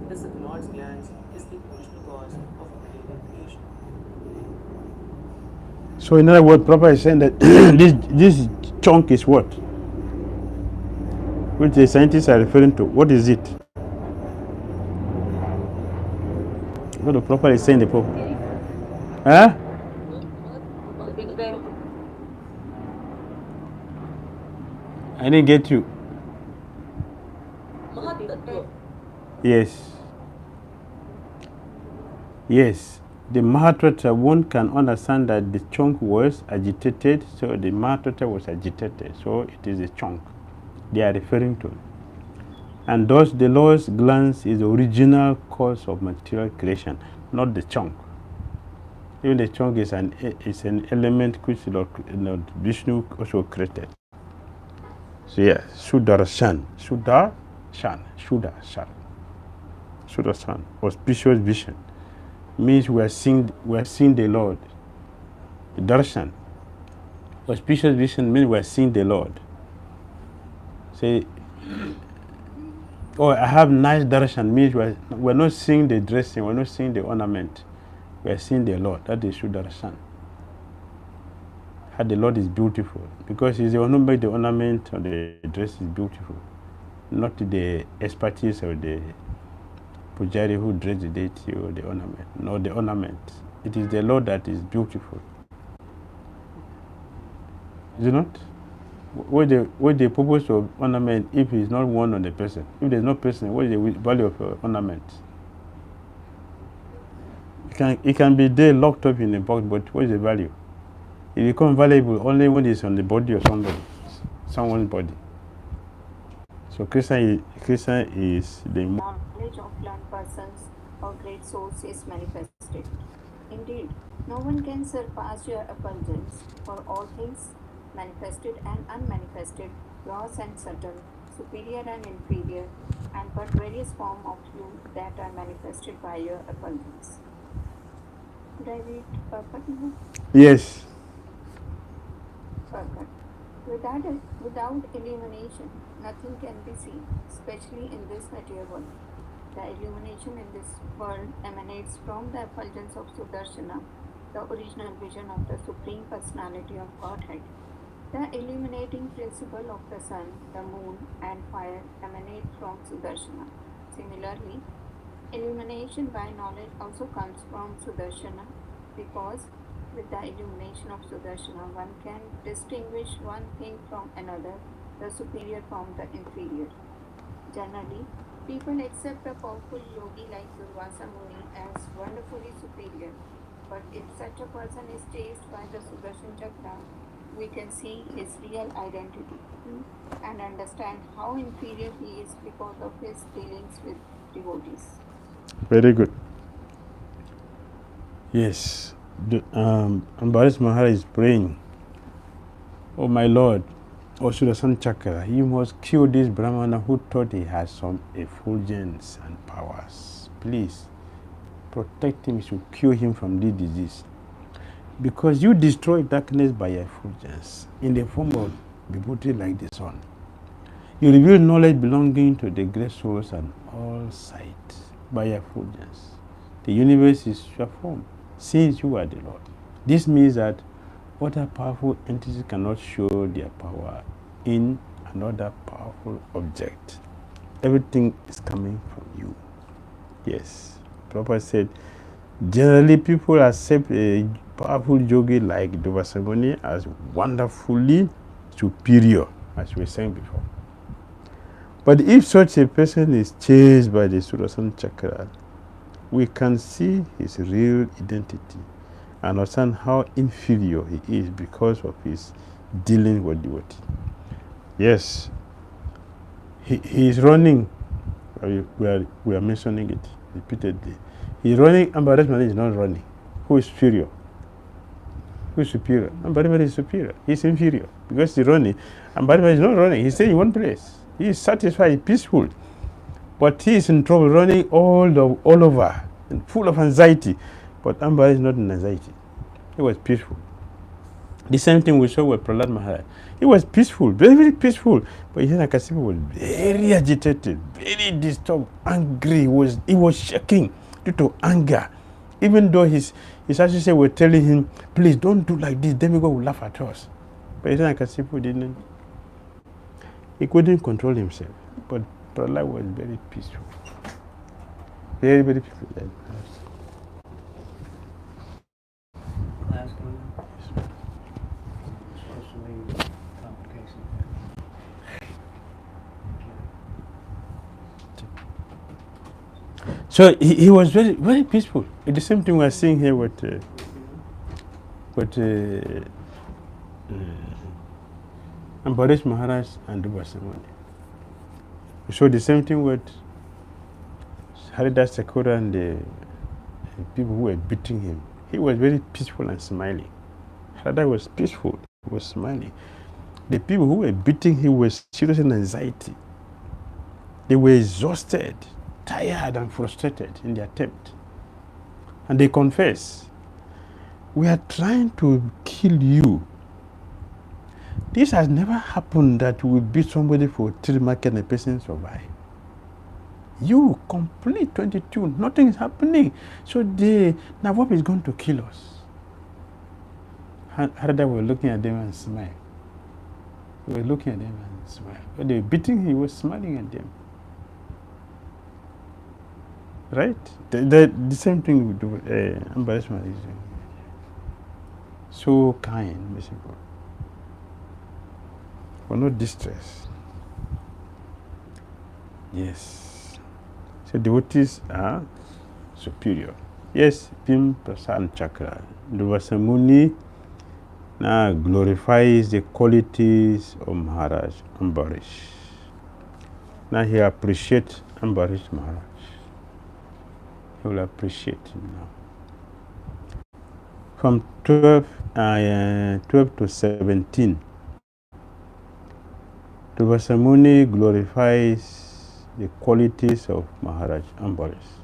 Thus, the Lord's glance is the original cause of material creation. So in other words, Prabhupada is saying that this chunk is what? Which the scientists are referring to. What is it? What the Prabhupada is saying the Prabhupada. Huh? Big Bang. I didn't get you. Mahatattva. Yes. Yes. The Mahatattva, one can understand that the chunk was agitated, so the Mahatattva was agitated, so it is a chunk they are referring to. And thus the Lord's glance is the original cause of material creation, not the chunk. Even the chunk is an element which Vishnu also created. So yeah, Sudarshan, auspicious vision, means we are seeing the Lord. Darshan, auspicious vision means we are seeing the Lord. Say, oh, I have nice darshan means we're not seeing the dressing, we're not seeing the ornament, we are seeing the Lord. That is Sudarshan. How the Lord is beautiful, because He's the one who made the ornament or the dress is beautiful, not the expertise of the Pujari who dressed the deity or the ornament. No, the ornament. It is the Lord that is beautiful. Is it not? What the purpose of ornament if it's not worn on the person? If there's no person, what is the value of ornament? It can be there locked up in a box, but what is the value? It becomes valuable only when it's on the body of someone's body. So Krishna is the knowledge of learned persons or great souls is manifested. Indeed, no one can surpass your effulgence, for all things manifested and unmanifested, gross and subtle, superior and inferior, and but various forms of you that are manifested by your effulgence. Did I read perfectly? Yes. Perfect. Without illumination, nothing can be seen, especially in this material world. The illumination in this world emanates from the effulgence of Sudarshana, the original vision of the Supreme Personality of Godhead. The illuminating principle of the sun, the moon, and fire emanate from Sudarshana. Similarly, illumination by knowledge also comes from Sudarshana, because with the illumination of Sudarshana, one can distinguish one thing from another, the superior from the inferior. Generally, people accept a powerful yogi like Durvasa Muni as wonderfully superior, but if such a person is chased by the Sudarshan Chakra, we can see his real identity and understand how inferior he is because of his dealings with devotees. Very good. Yes. Ambarisa Maharaja is praying, oh my Lord, O Sudarsana Chakra, you must cure this Brahmana who thought he has some effulgence and powers. Please protect him, to cure him from this disease. Because you destroy darkness by effulgence in the form of devotee like the sun. You reveal knowledge belonging to the great source and all sight by your effulgence. The universe is your form, since you are the Lord. This means that other powerful entities cannot show their power in another powerful object. Everything is coming from you. Yes. Prabhupada said, generally people accept a powerful yogi like Dhira as wonderfully superior, as we were saying before. But if such a person is chased by the Sudarsana chakra, we can see his real identity and understand how inferior he is because of his dealing with devotee. Yes, he is running. We are mentioning it repeatedly. He's running, Ambarisa is not running. Who is superior? Who is superior? Ambarisa is superior. He's inferior because he's running. Ambarisa is not running. He's staying in one place. He is satisfied, peaceful. But he is in trouble, running all over, and full of anxiety. But Ambarisa is not in anxiety. He was peaceful. The same thing we saw with Prahlad Maharaj. He was peaceful, very, very peaceful. But Hiranakasipu was very agitated, very disturbed, angry. He was shaking due to anger. Even though his associates were telling him, please don't do like this, demigod will laugh at us. But Hiranakasipu didn't. He couldn't control himself. But Prahlad was very peaceful. Very, very peaceful. Last one. Especially complications. So he was very, very peaceful. It's the same thing we are seeing here with Ambarisa Maharaj and Dhira. We saw the same thing with Haridas Sakura and the people who were beating him. He was very peaceful and smiling. Haridas was peaceful, he was smiling. The people who were beating him were serious in anxiety. They were exhausted, tired and frustrated in their attempt. And they confess, we are trying to kill you. This has never happened that we beat somebody for 3 market and a person survive. You complete 22, nothing is happening. So the Nawab is going to kill us. Harada were looking at them and smile. They were looking at them and smile. When they were beating him, he was smiling at them. Right? The same thing we do. Ambarisa is so kind, merciful. For no distress. Yes. So devotees are superior. Yes, Pim Prasan Chakra. Dhira now glorifies the qualities of Maharaj Ambarisa. Now he appreciates Ambarisa Maharaj. He will appreciate him now. From 12 to 17, Dhira glorifies the qualities of Maharaj Ambarisa.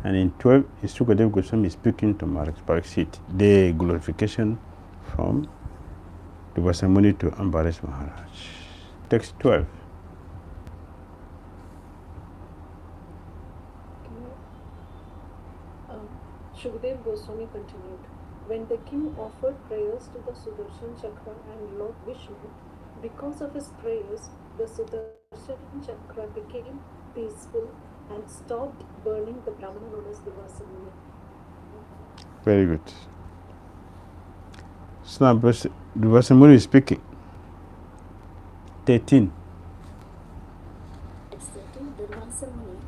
And in 12, Sukadev Goswami is speaking to Maharaj Parikshit, the glorification from Dhira to Ambarisa Maharaj. Text 12. Sukadev Goswami continued, when the king offered prayers to the Sudarsana Chakra and Lord Vishnu, because of his prayers, the Sudarsana Chakra became peaceful and stopped burning the Brahmana known as Dhira. Very good. So now Dhira is speaking. 13. Accepting Dhira,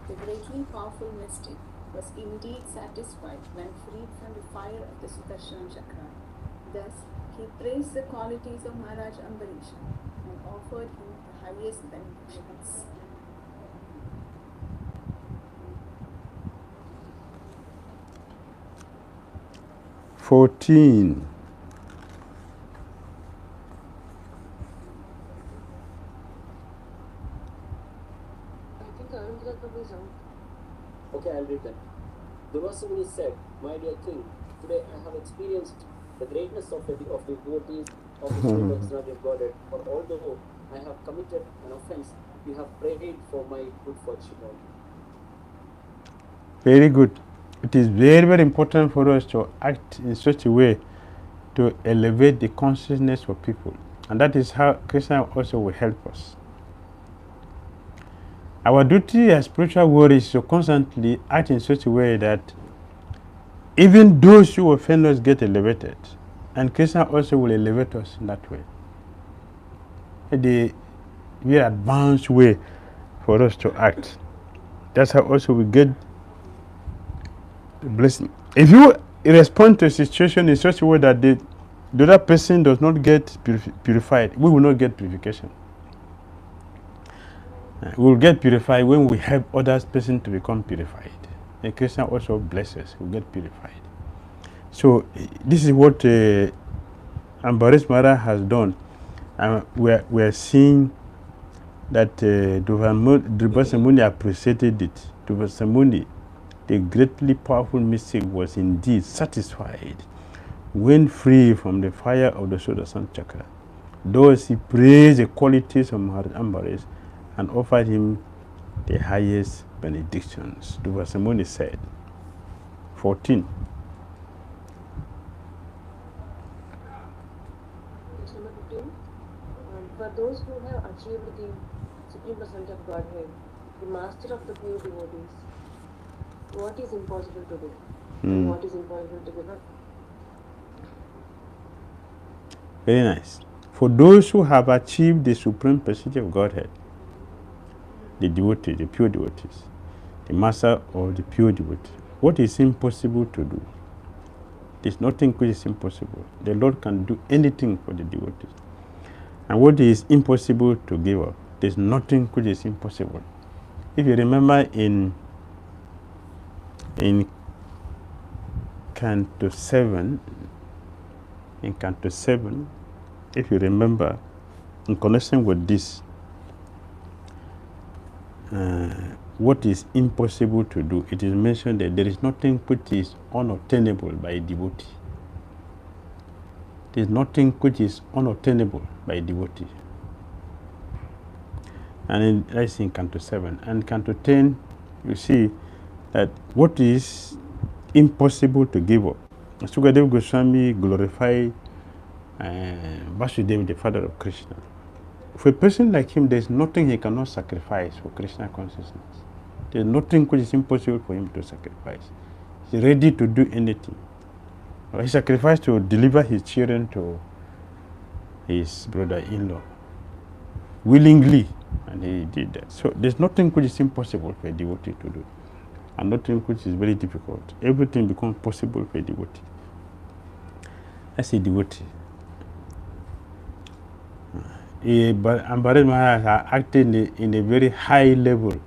the greatly powerful mystic, was indeed satisfied when freed from the fire of the Sudarsana Chakra. Thus, he praised the qualities of Maharaj Ambarisa and offered him the highest benedictions. $14. Okay, I'll read that. Dhira said, my dear king, today I have experienced the greatness of the devotees of the Supreme Personality of Godhead, for although I have committed an offense. You have prayed for my good fortune. Very good. It is very, very important for us to act in such a way to elevate the consciousness of people. And that is how Krishna also will help us. Our duty as spiritual warriors is to constantly act in such a way that even those who offend us get elevated. And Krishna also will elevate us in that way. The very advanced way for us to act. That's how also we get the blessing. If you respond to a situation in such a way that the other person does not get purified, we will not get purification. We will get purified when we help others person to become purified. And Krishna also blesses, we get purified. So this is what Ambarisa has done. We are seeing that Dhira Muni appreciated it. Dhira Muni, the greatly powerful mystic, was indeed satisfied when free from the fire of the Sudarsana chakra. Thus he praised the qualities of Maharaja Ambarisa and offered him the highest benedictions. Dhira Muni said, 14. Number 15. For those who have achieved the Supreme Personality of Godhead, the Master of the pure devotees, what is impossible to do? And what is impossible to give up? Very nice. For those who have achieved the Supreme Personality of Godhead, the devotees, the pure devotees, the Master of the pure devotees, what is impossible to do? There's nothing which is impossible. The Lord can do anything for the devotees. And what is impossible to give up? There's nothing which is impossible. If you remember in Canto 7, if you remember, in connection with this, what is impossible to do, it is mentioned that there is nothing which is unattainable by a devotee. There is nothing which is unattainable by a devotee. And that's in Canto 7. And Canto 10, you see that what is impossible to give up. Sukadeva Goswami glorified Vasudeva, the father of Krishna. For a person like him, there is nothing he cannot sacrifice for Krishna consciousness. There is nothing which is impossible for him to sacrifice. He's ready to do anything. He sacrificed to deliver his children to his brother-in-law willingly, and he did that. So there's nothing which is impossible for a devotee to do, and nothing which is very difficult. Everything becomes possible for a devotee. That's a devotee. But Ambarisa Maharaja acted in a very high level.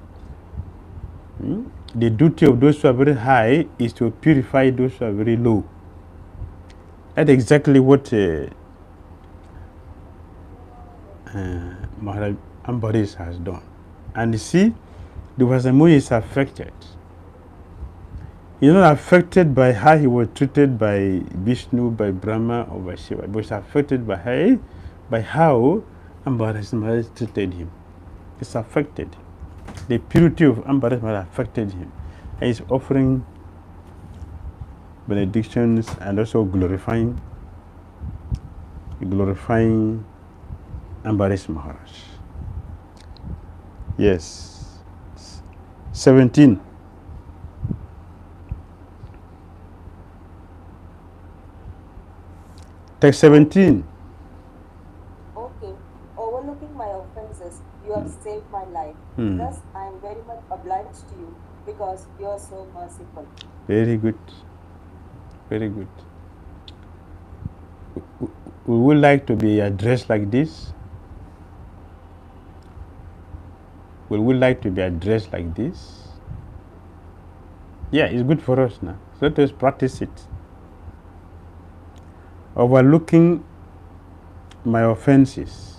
The duty of those who are very high is to purify those who are very low. That's exactly what Maharaja Ambarisa has done. And you see, Dhira Muni is affected. He's not affected by how he was treated by Vishnu, by Brahma, or by Shiva, but he's affected by how Ambarisa treated him. He's affected. The purity of Ambarisa affected him. And he's offering benedictions and also glorifying Ambarisa Maharaj. Yes. 17. Text 17. Okay, overlooking my offenses, you have saved my life. Thus, I am very much obliged to you because you are so merciful. Very good. Very good. We would like to be addressed like this. We would like to be addressed like this. Yeah, it's good for us now. So let us practice it. Overlooking my offenses.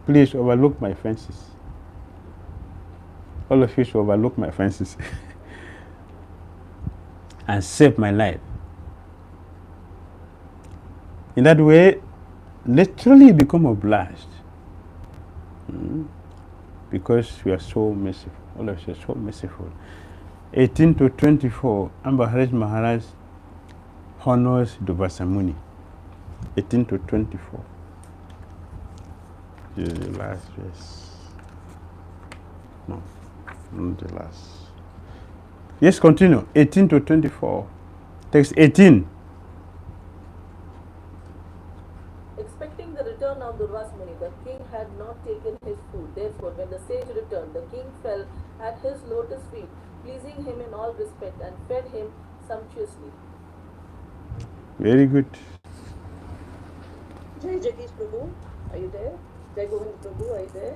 Please overlook my offenses. All of you should overlook my offenses and save my life. In that way, naturally you become obliged. Because you are so merciful. All of you are so merciful. 18 to 24, Maharaj honors Durvasa Muni. 18 to 24. This is the last verse. No, not the last. Yes, continue. 18 to 24. Text 18. Expecting the return of Durvasa Muni, the king had not taken his food. Therefore, when the sage returned, the king fell at his lotus feet, pleasing him in all respect, and fed him sumptuously. Very good. Jai Jagdish Prabhu, are you there? Jai Govind Prabhu, are you there?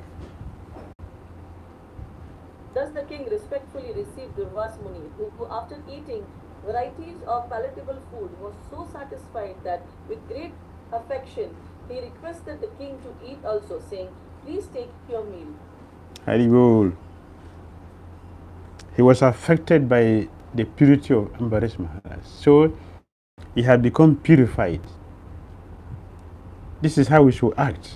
Thus the king respectfully received Durvasa Muni, who after eating varieties of palatable food was so satisfied that with great affection he requested the king to eat also, saying, "Please take your meal." Haribol. He was affected by the purity of Ambarisa Maharaj. So he had become purified. This is how we should act.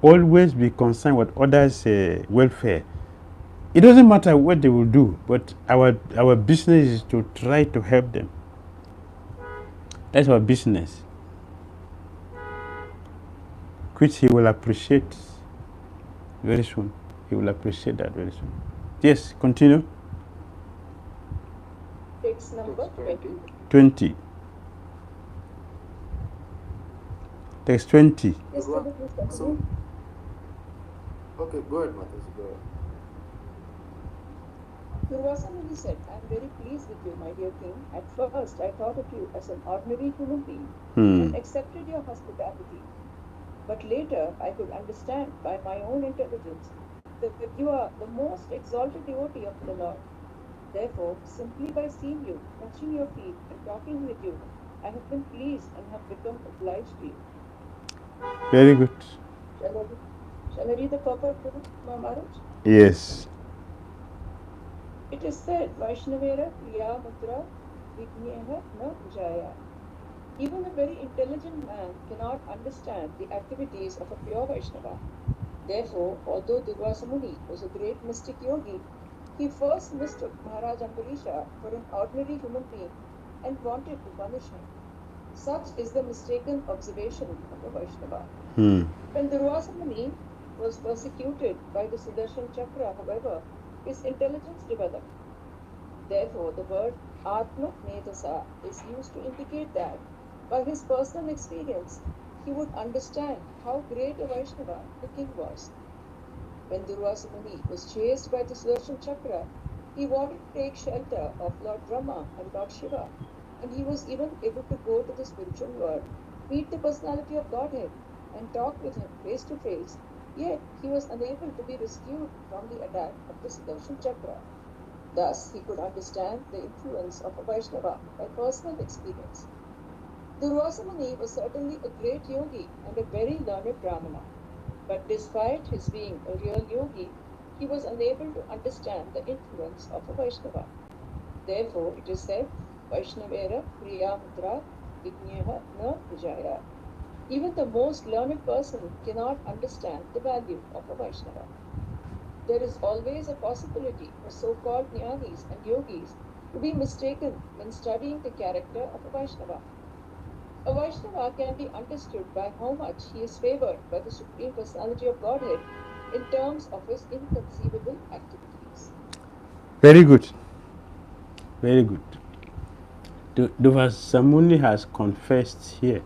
Always be concerned with others' welfare. It doesn't matter what they will do, but our business is to try to help them. That's our business, which he will appreciate very soon. He will appreciate that very soon. Yes, continue. Text number 20. 20. Text 20. Yes, Prabhu, please continue. Okay, go ahead, Mataji, go ahead. Durvasa Muni said, "I am very pleased with you, my dear king. At first, I thought of you as an ordinary human being and accepted your hospitality. But later, I could understand by my own intelligence that you are the most exalted devotee of the Lord. Therefore, simply by seeing you, touching your feet, and talking with you, I have been pleased and have become obliged to you." Very good. Shall I read the purport, Maharaj? Yes. It is said, Vaishnavera Priya Mutra Vigneha Na Jaya. Even a very intelligent man cannot understand the activities of a pure Vaishnava. Therefore, although Durvasa Muni was a great mystic yogi, he first mistook Maharaja Ambarisa for an ordinary human being and wanted to punish him. Such is the mistaken observation of a Vaishnava. When Durvasa Muni was persecuted by the Sudarsana Chakra, however, his intelligence developed. Therefore, the word Atma Medasa is used to indicate that by his personal experience, he would understand how great a Vaishnava the king was. When Durvasa Muni was chased by the Sudarsana Chakra, he wanted to take shelter of Lord Brahma and Lord Shiva, and he was even able to go to the spiritual world, meet the personality of Godhead, and talk with him face to face. Yet he was unable to be rescued from the attack of the Sudarsana Chakra. Thus, he could understand the influence of a Vaishnava by personal experience. Durvasa Muni was certainly a great yogi and a very learned Brahmana. But despite his being a real yogi, he was unable to understand the influence of a Vaishnava. Therefore, it is said, Vaishnavera Priya Mutra Vigneha Na Vijaya. Even the most learned person cannot understand the value of a Vaishnava. There is always a possibility for so-called Jnagis and Yogis to be mistaken when studying the character of a Vaishnava. A Vaishnava can be understood by how much he is favored by the Supreme Personality of Godhead in terms of his inconceivable activities. Very good. Very good. Durvasa Muni has confessed here.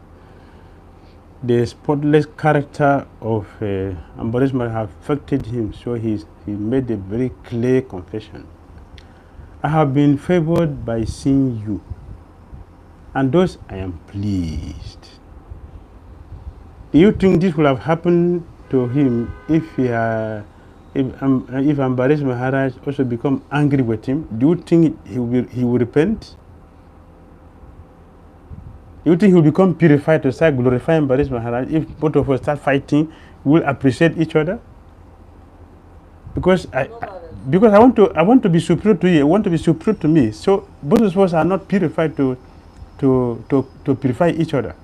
The spotless character of Ambarisa Maharaj affected him, so he made a very clear confession. I have been favored by seeing you, and thus I am pleased. Do you think this would have happened to him if Ambarisa Maharaj also become angry with him? Do you think he will repent? Do you think he will become purified to start glorifying Ambarisa Maharaj? If both of us start fighting, we will appreciate each other? Because I want to be superior to you. I want to be superior to me. So both of us are not purified to purify each other.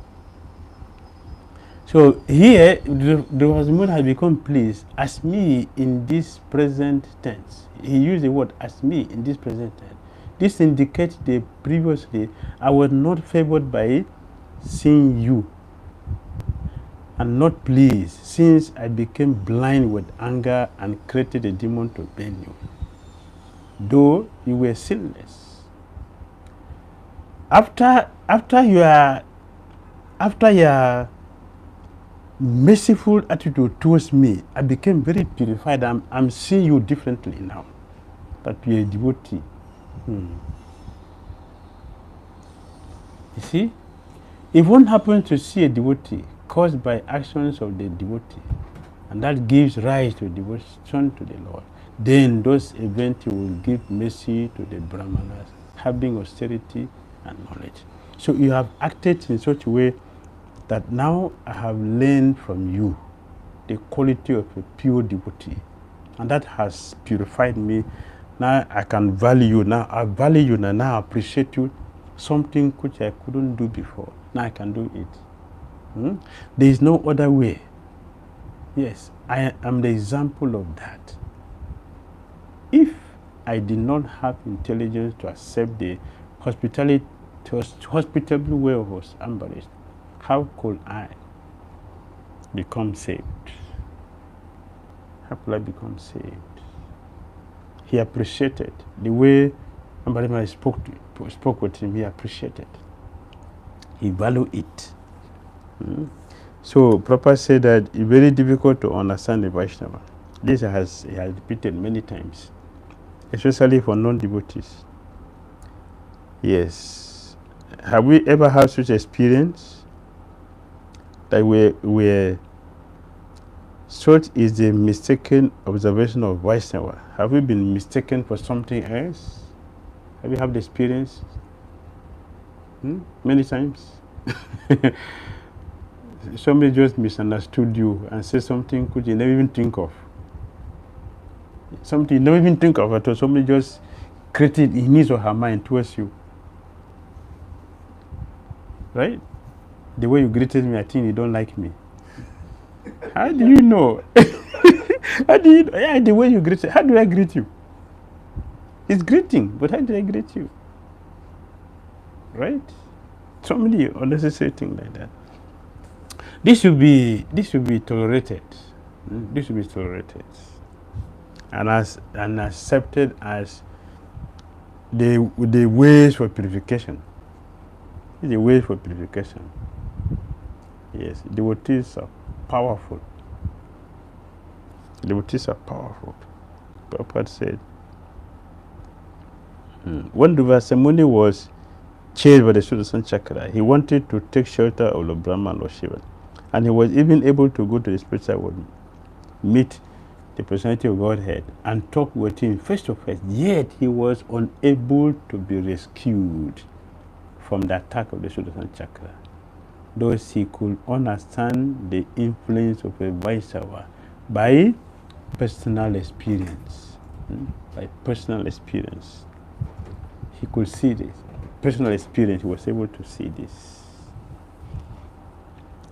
So here, Dhira Damodara has become pleased as me in this present tense. He used the word as me in this present tense. This indicates that previously I was not favored by seeing you and not pleased since I became blind with anger and created a demon to burn you, though you were sinless. After your merciful attitude towards me, I became very purified. I'm seeing you differently now, that you're a devotee. You see, if one happens to see a devotee caused by actions of the devotee, and that gives rise to devotion to the Lord, then those events will give mercy to the Brahmanas, having austerity and knowledge. So you have acted in such a way that now I have learned from you the quality of a pure devotee, and that has purified me. Now I can value you. Now I value you. Now I appreciate you. Something which I couldn't do before. Now I can do it. There is no other way. Yes, I am the example of that. If I did not have intelligence to accept the hospitable way of Ambarisa, how could I become saved? How could I become saved? He appreciated the way Ambarisa spoke with him. He appreciated. He valued it. So Prabhupada said that it's very difficult to understand the Vaishnava. This he has repeated many times, especially for non-devotees. Yes. Have we ever had such experience that we such is the mistaken observation of Vaishnava? Have we been mistaken for something else? Have you had the experience? Many times. Somebody just misunderstood you and said something which you never even think of. Something you never even think of at all. Somebody just created in his or her mind towards you. Right? The way you greeted me, I think you don't like me. How do you know? How do you know? Yeah, the way you greet. How do I greet you? It's greeting, but how do I greet you? Right? So many unnecessary things like that. This should be tolerated. This should be tolerated and accepted as the ways for purification. It's a way for purification. Yes, devotees are powerful. Devotees are powerful. Prabhupada said, when Dhira Muni was chased by the Sudarsana chakra, he wanted to take shelter of the Brahman or Shiva. And he was even able to go to the spiritual world, meet the personality of Godhead, and talk with him face to face. Yet he was unable to be rescued from the attack of the Sudarsana chakra, though he could understand the influence of a Vaishnava by personal experience. By personal experience. He could see this. Personal experience, he was able to see this.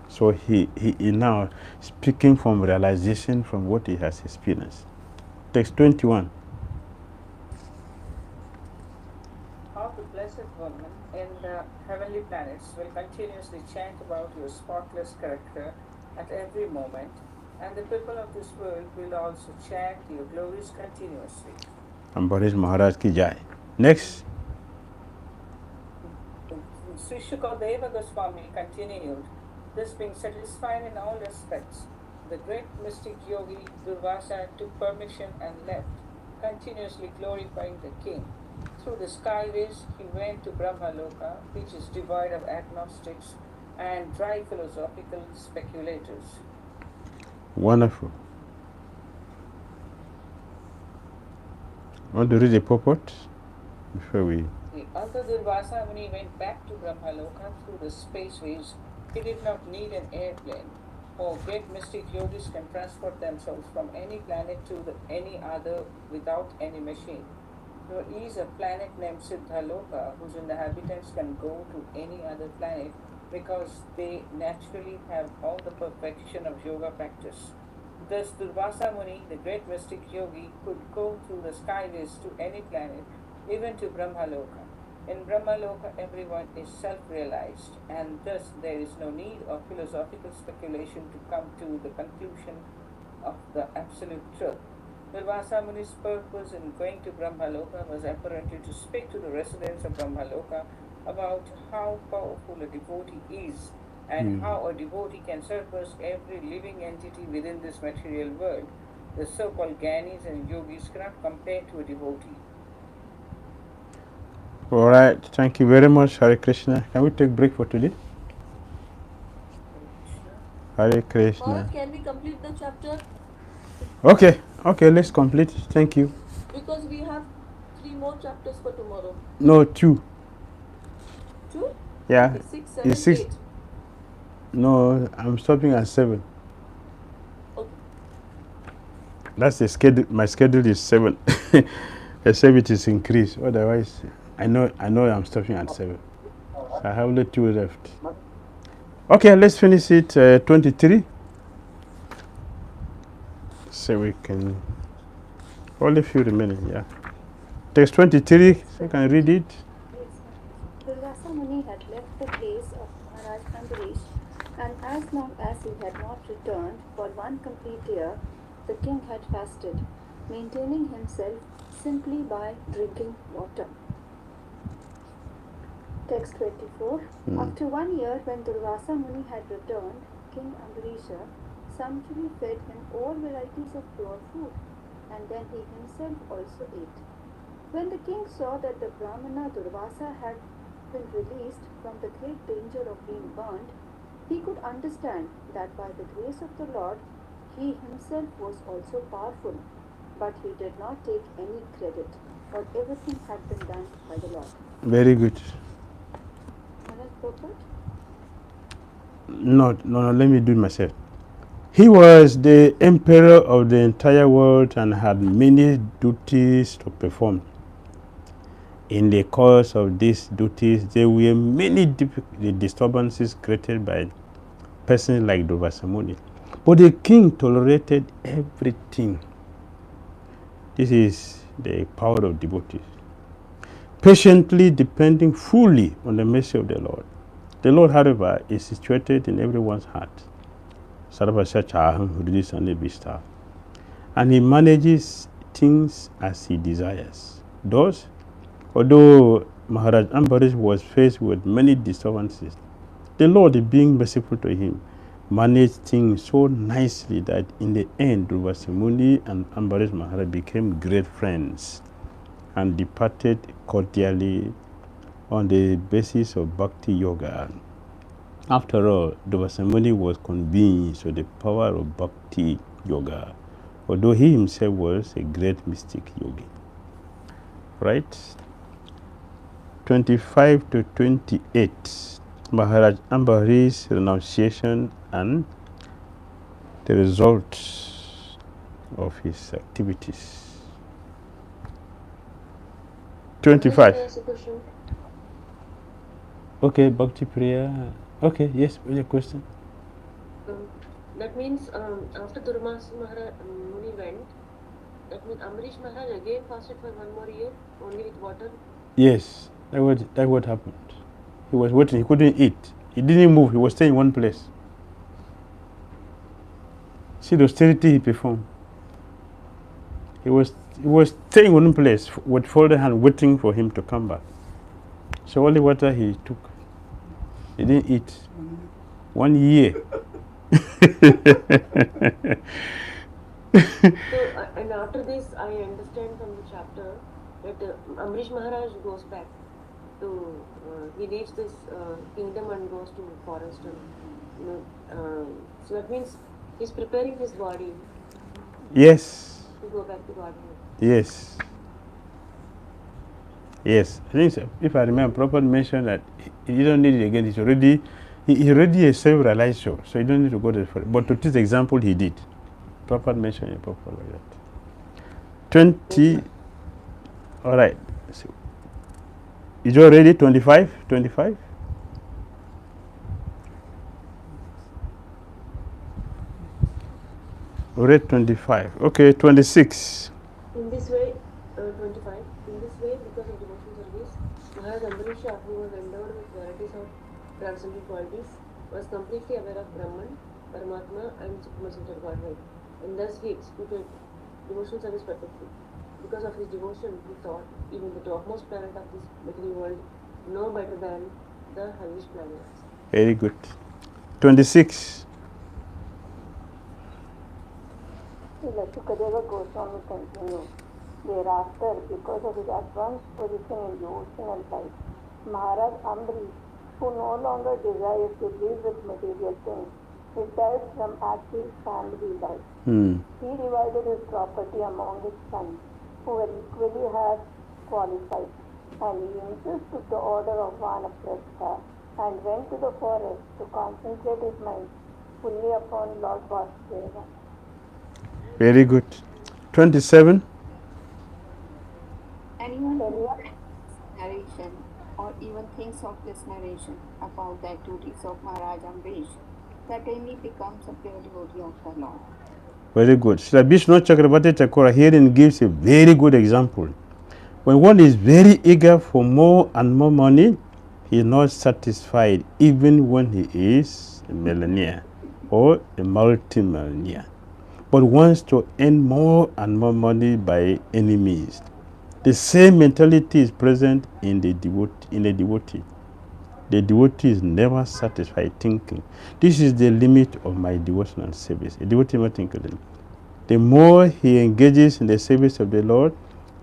So he now speaking from realization from what he has experienced. Text 21. How the blessed woman in the heavenly planets will continuously chant about your spotless character at every moment, and the people of this world will also chant your glories continuously. Ambarisa Maharaj ki jai. Next. Sri Shukadeva Goswami continued, this being satisfied in all respects, the great mystic yogi Durvasa took permission and left, continuously glorifying the king. Through the skyways he went to Brahmaloka, which is devoid of agnostics and dry philosophical speculators. Wonderful. Want to read the purport before we... Although Durvasa Muni went back to Brahmaloka through the spaceways, he did not need an airplane. For great mystic yogis can transport themselves from any planet to any other without any machine. There is a planet named Siddhaloka whose inhabitants can go to any other planet because they naturally have all the perfection of yoga practice. Thus, Durvasa Muni, the great mystic yogi, could go through the skyways to any planet, even to Brahmaloka. In Brahmaloka, everyone is self-realized, and thus there is no need of philosophical speculation to come to the conclusion of the absolute truth. Durvasa Muni's purpose in going to Brahmaloka was apparently to speak to the residents of Brahmaloka about how powerful a devotee is and how a devotee can surpass every living entity within this material world. The so-called Gyanis and Yogis cannot compare to a devotee. All right, thank you very much, Hare Krishna. Can we take break for today? Hare Krishna. Maharaj, can we complete the chapter? Okay, let's complete. Thank you. Because we have 3 more chapters for tomorrow. No, 2. 2? Yeah. Okay, 6, 7, It's 6. 8. No, I'm stopping at 7. Okay. That's the schedule. My schedule is 7. Except it is increased. Otherwise, I know I'm stopping at 7. So I have only 2 left. Okay, let's finish it. 23. So we can. Only a few remaining, yeah. Text 23, so you can read it. Durvasa Muni had left the place of Maharaj Ambarish, and as long as he had not returned for 1 complete year, the king had fasted, maintaining himself simply by drinking water. Text 24. After 1 year, when Durvasa Muni had returned, King Ambarisha sumptuously fed him all varieties of pure food, and then he himself also ate. When the king saw that the Brahmana Durvasa had been released from the great danger of being burned, he could understand that by the grace of the Lord, he himself was also powerful, but he did not take any credit, for everything had been done by the Lord. Very good. Maharaj Prabhupada? No, let me do it myself. He was the emperor of the entire world and had many duties to perform. In the course of these duties, there were many disturbances created by persons like Durvasa Muni. But the king tolerated everything. This is the power of devotees. Patiently depending fully on the mercy of the Lord. The Lord, however, is situated in everyone's heart. And he manages things as he desires. Thus, although Maharaj Ambarish was faced with many disturbances, the Lord, being merciful to him, managed things so nicely that in the end, Durvasa Muni and Ambarish Maharaj became great friends and departed cordially on the basis of Bhakti Yoga. After all, Durvasa Muni was convinced of the power of Bhakti Yoga, although he himself was a great mystic yogi. Right? 25 to 28. Maharaj Ambarish's renunciation and the results of his activities. 25. Okay, Bhakti Priya. Okay, yes, what's your question? That means after Durvasa Muni went, that means Ambarish Maharaj again fasted for 1 more year, only with water? Yes, that's what happened. He was waiting, he couldn't eat. He didn't move, he was staying in one place. See the austerity he performed. He was staying in one place with folded hand waiting for him to come back. So only water he took. He didn't eat. 1 year. So, and after this, I understand from the chapter that Ambarish Maharaj goes back to, he leaves this kingdom and goes to forest. And, so that means he's preparing his body. Yes. To go back to Godhead. Yes. Yes. I think so. If I remember properly, mentioned that he don't need it again. He's already a self-realized soul, so he don't need to go to the forest. But to this example, he did. Proper mention in proper like that. 20. All right. So, is you ready? 25? 25? read 25. Okay, 26. In this way, 25. In this way, because of devotional service, Maharaj Ambarisa, who was endowed with varieties of transcendental qualities, was completely aware of Brahman, Paramatma, and Supreme Godhead, and thus he executed devotional service perfectly. Because of his devotion, he thought even the topmost planet of this material world no better than the highest planets. Very good. 26. Srila Sukadeva Goswami continued. Thereafter, because of his advanced position in devotional life, Maharaj Ambrish, who no longer desired to live with material things, retired from active family life. He divided his property among his sons, who were equally as qualified, and he himself took the order of Vanaprastha and went to the forest to concentrate his mind fully upon Lord Vasudeva. Very good. 27. Anyone who reads narration or even thinks of this narration about the activities of Maharaj Ambrish certainly becomes a pure devotee of the Lord. Very good. Srila Vishnu Chakravarti Thakura herein gives a very good example. When one is very eager for more and more money, he is not satisfied even when he is a millionaire or a multimillionaire, but wants to earn more and more money by any means. The same mentality is present in the devotee. The devotee is never satisfied thinking, this is the limit of my devotional service. A devotee must think of it. The more he engages in the service of the Lord,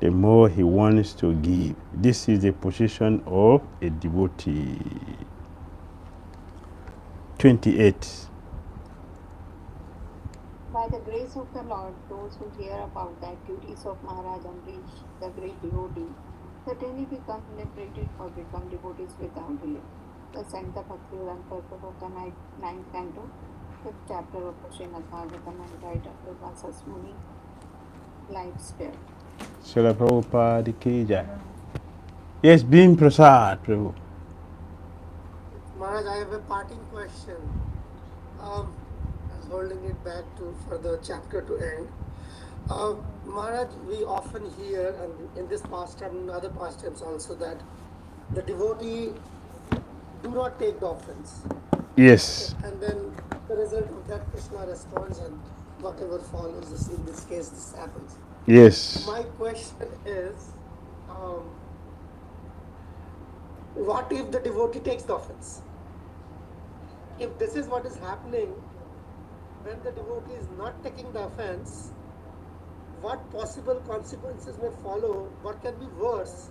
the more he wants to give. This is the position of a devotee. 28. By the grace of the Lord, those who hear about the activities of Maharaj Ambrish, the great devotee, certainly become liberated or become devotees without delay. The Santa Bhakti purpose of the ninth canto, 5th chapter of the Srimad Bhagavatam, entitled Durvasa Muni, Life Spare. Srila Prabhupada ki jai. Yes, Bhim Prasad, Prabhu. Maharaj, I have a parting question. I was holding it back for the chapter to end. Maharaj, we often hear, and in this pastime and other pastimes also, that the devotee do not take the offense. Yes. And then the result of that, Krishna responds, and whatever follows, in this case, this happens. Yes. My question is, what if the devotee takes the offense? If this is what is happening, when the devotee is not taking the offense, what possible consequences may follow? What can be worse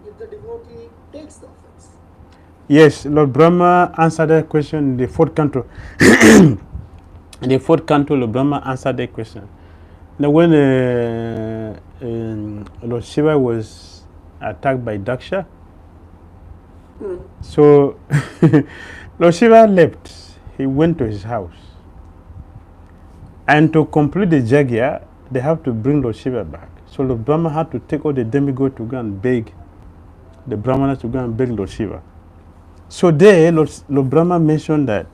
if the devotee takes the offense? Yes, Lord Brahma answered that question in the 4th canto. In the 4th canto, Lord Brahma answered that question. Now, when Lord Shiva was attacked by Daksha, so Lord Shiva left. He went to his house. And to complete the yajna, they have to bring Lord Shiva back. So Lord Brahma had to take all the demigods to go and beg the Brahmanas to go and beg Lord Shiva. So there, Lord Brahma mentioned that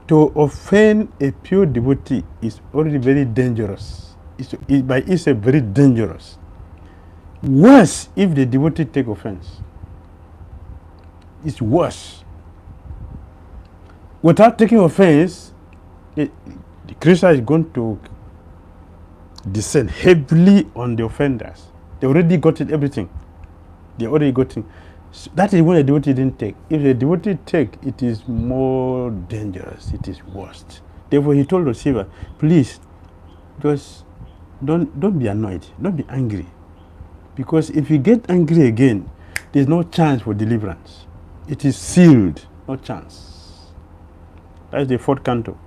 to offend a pure devotee is already very dangerous. It's a very dangerous. Worse if the devotee take offense. It's worse. Without taking offense, Krishna is going to descend heavily on the offenders. They already got it, everything. They already got it. So that is when a devotee didn't take. If a devotee take, it is more dangerous. It is worse. Therefore, he told Lord Shiva, please, just don't be annoyed. Don't be angry. Because if you get angry again, there's no chance for deliverance. It is sealed. No chance. That's the 4th canto.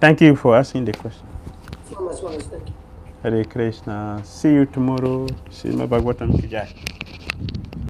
Thank you for asking the question. So much, Maharaj. Thank you. Hare Krishna. See you tomorrow. Srimad Bhagavatam ki jai.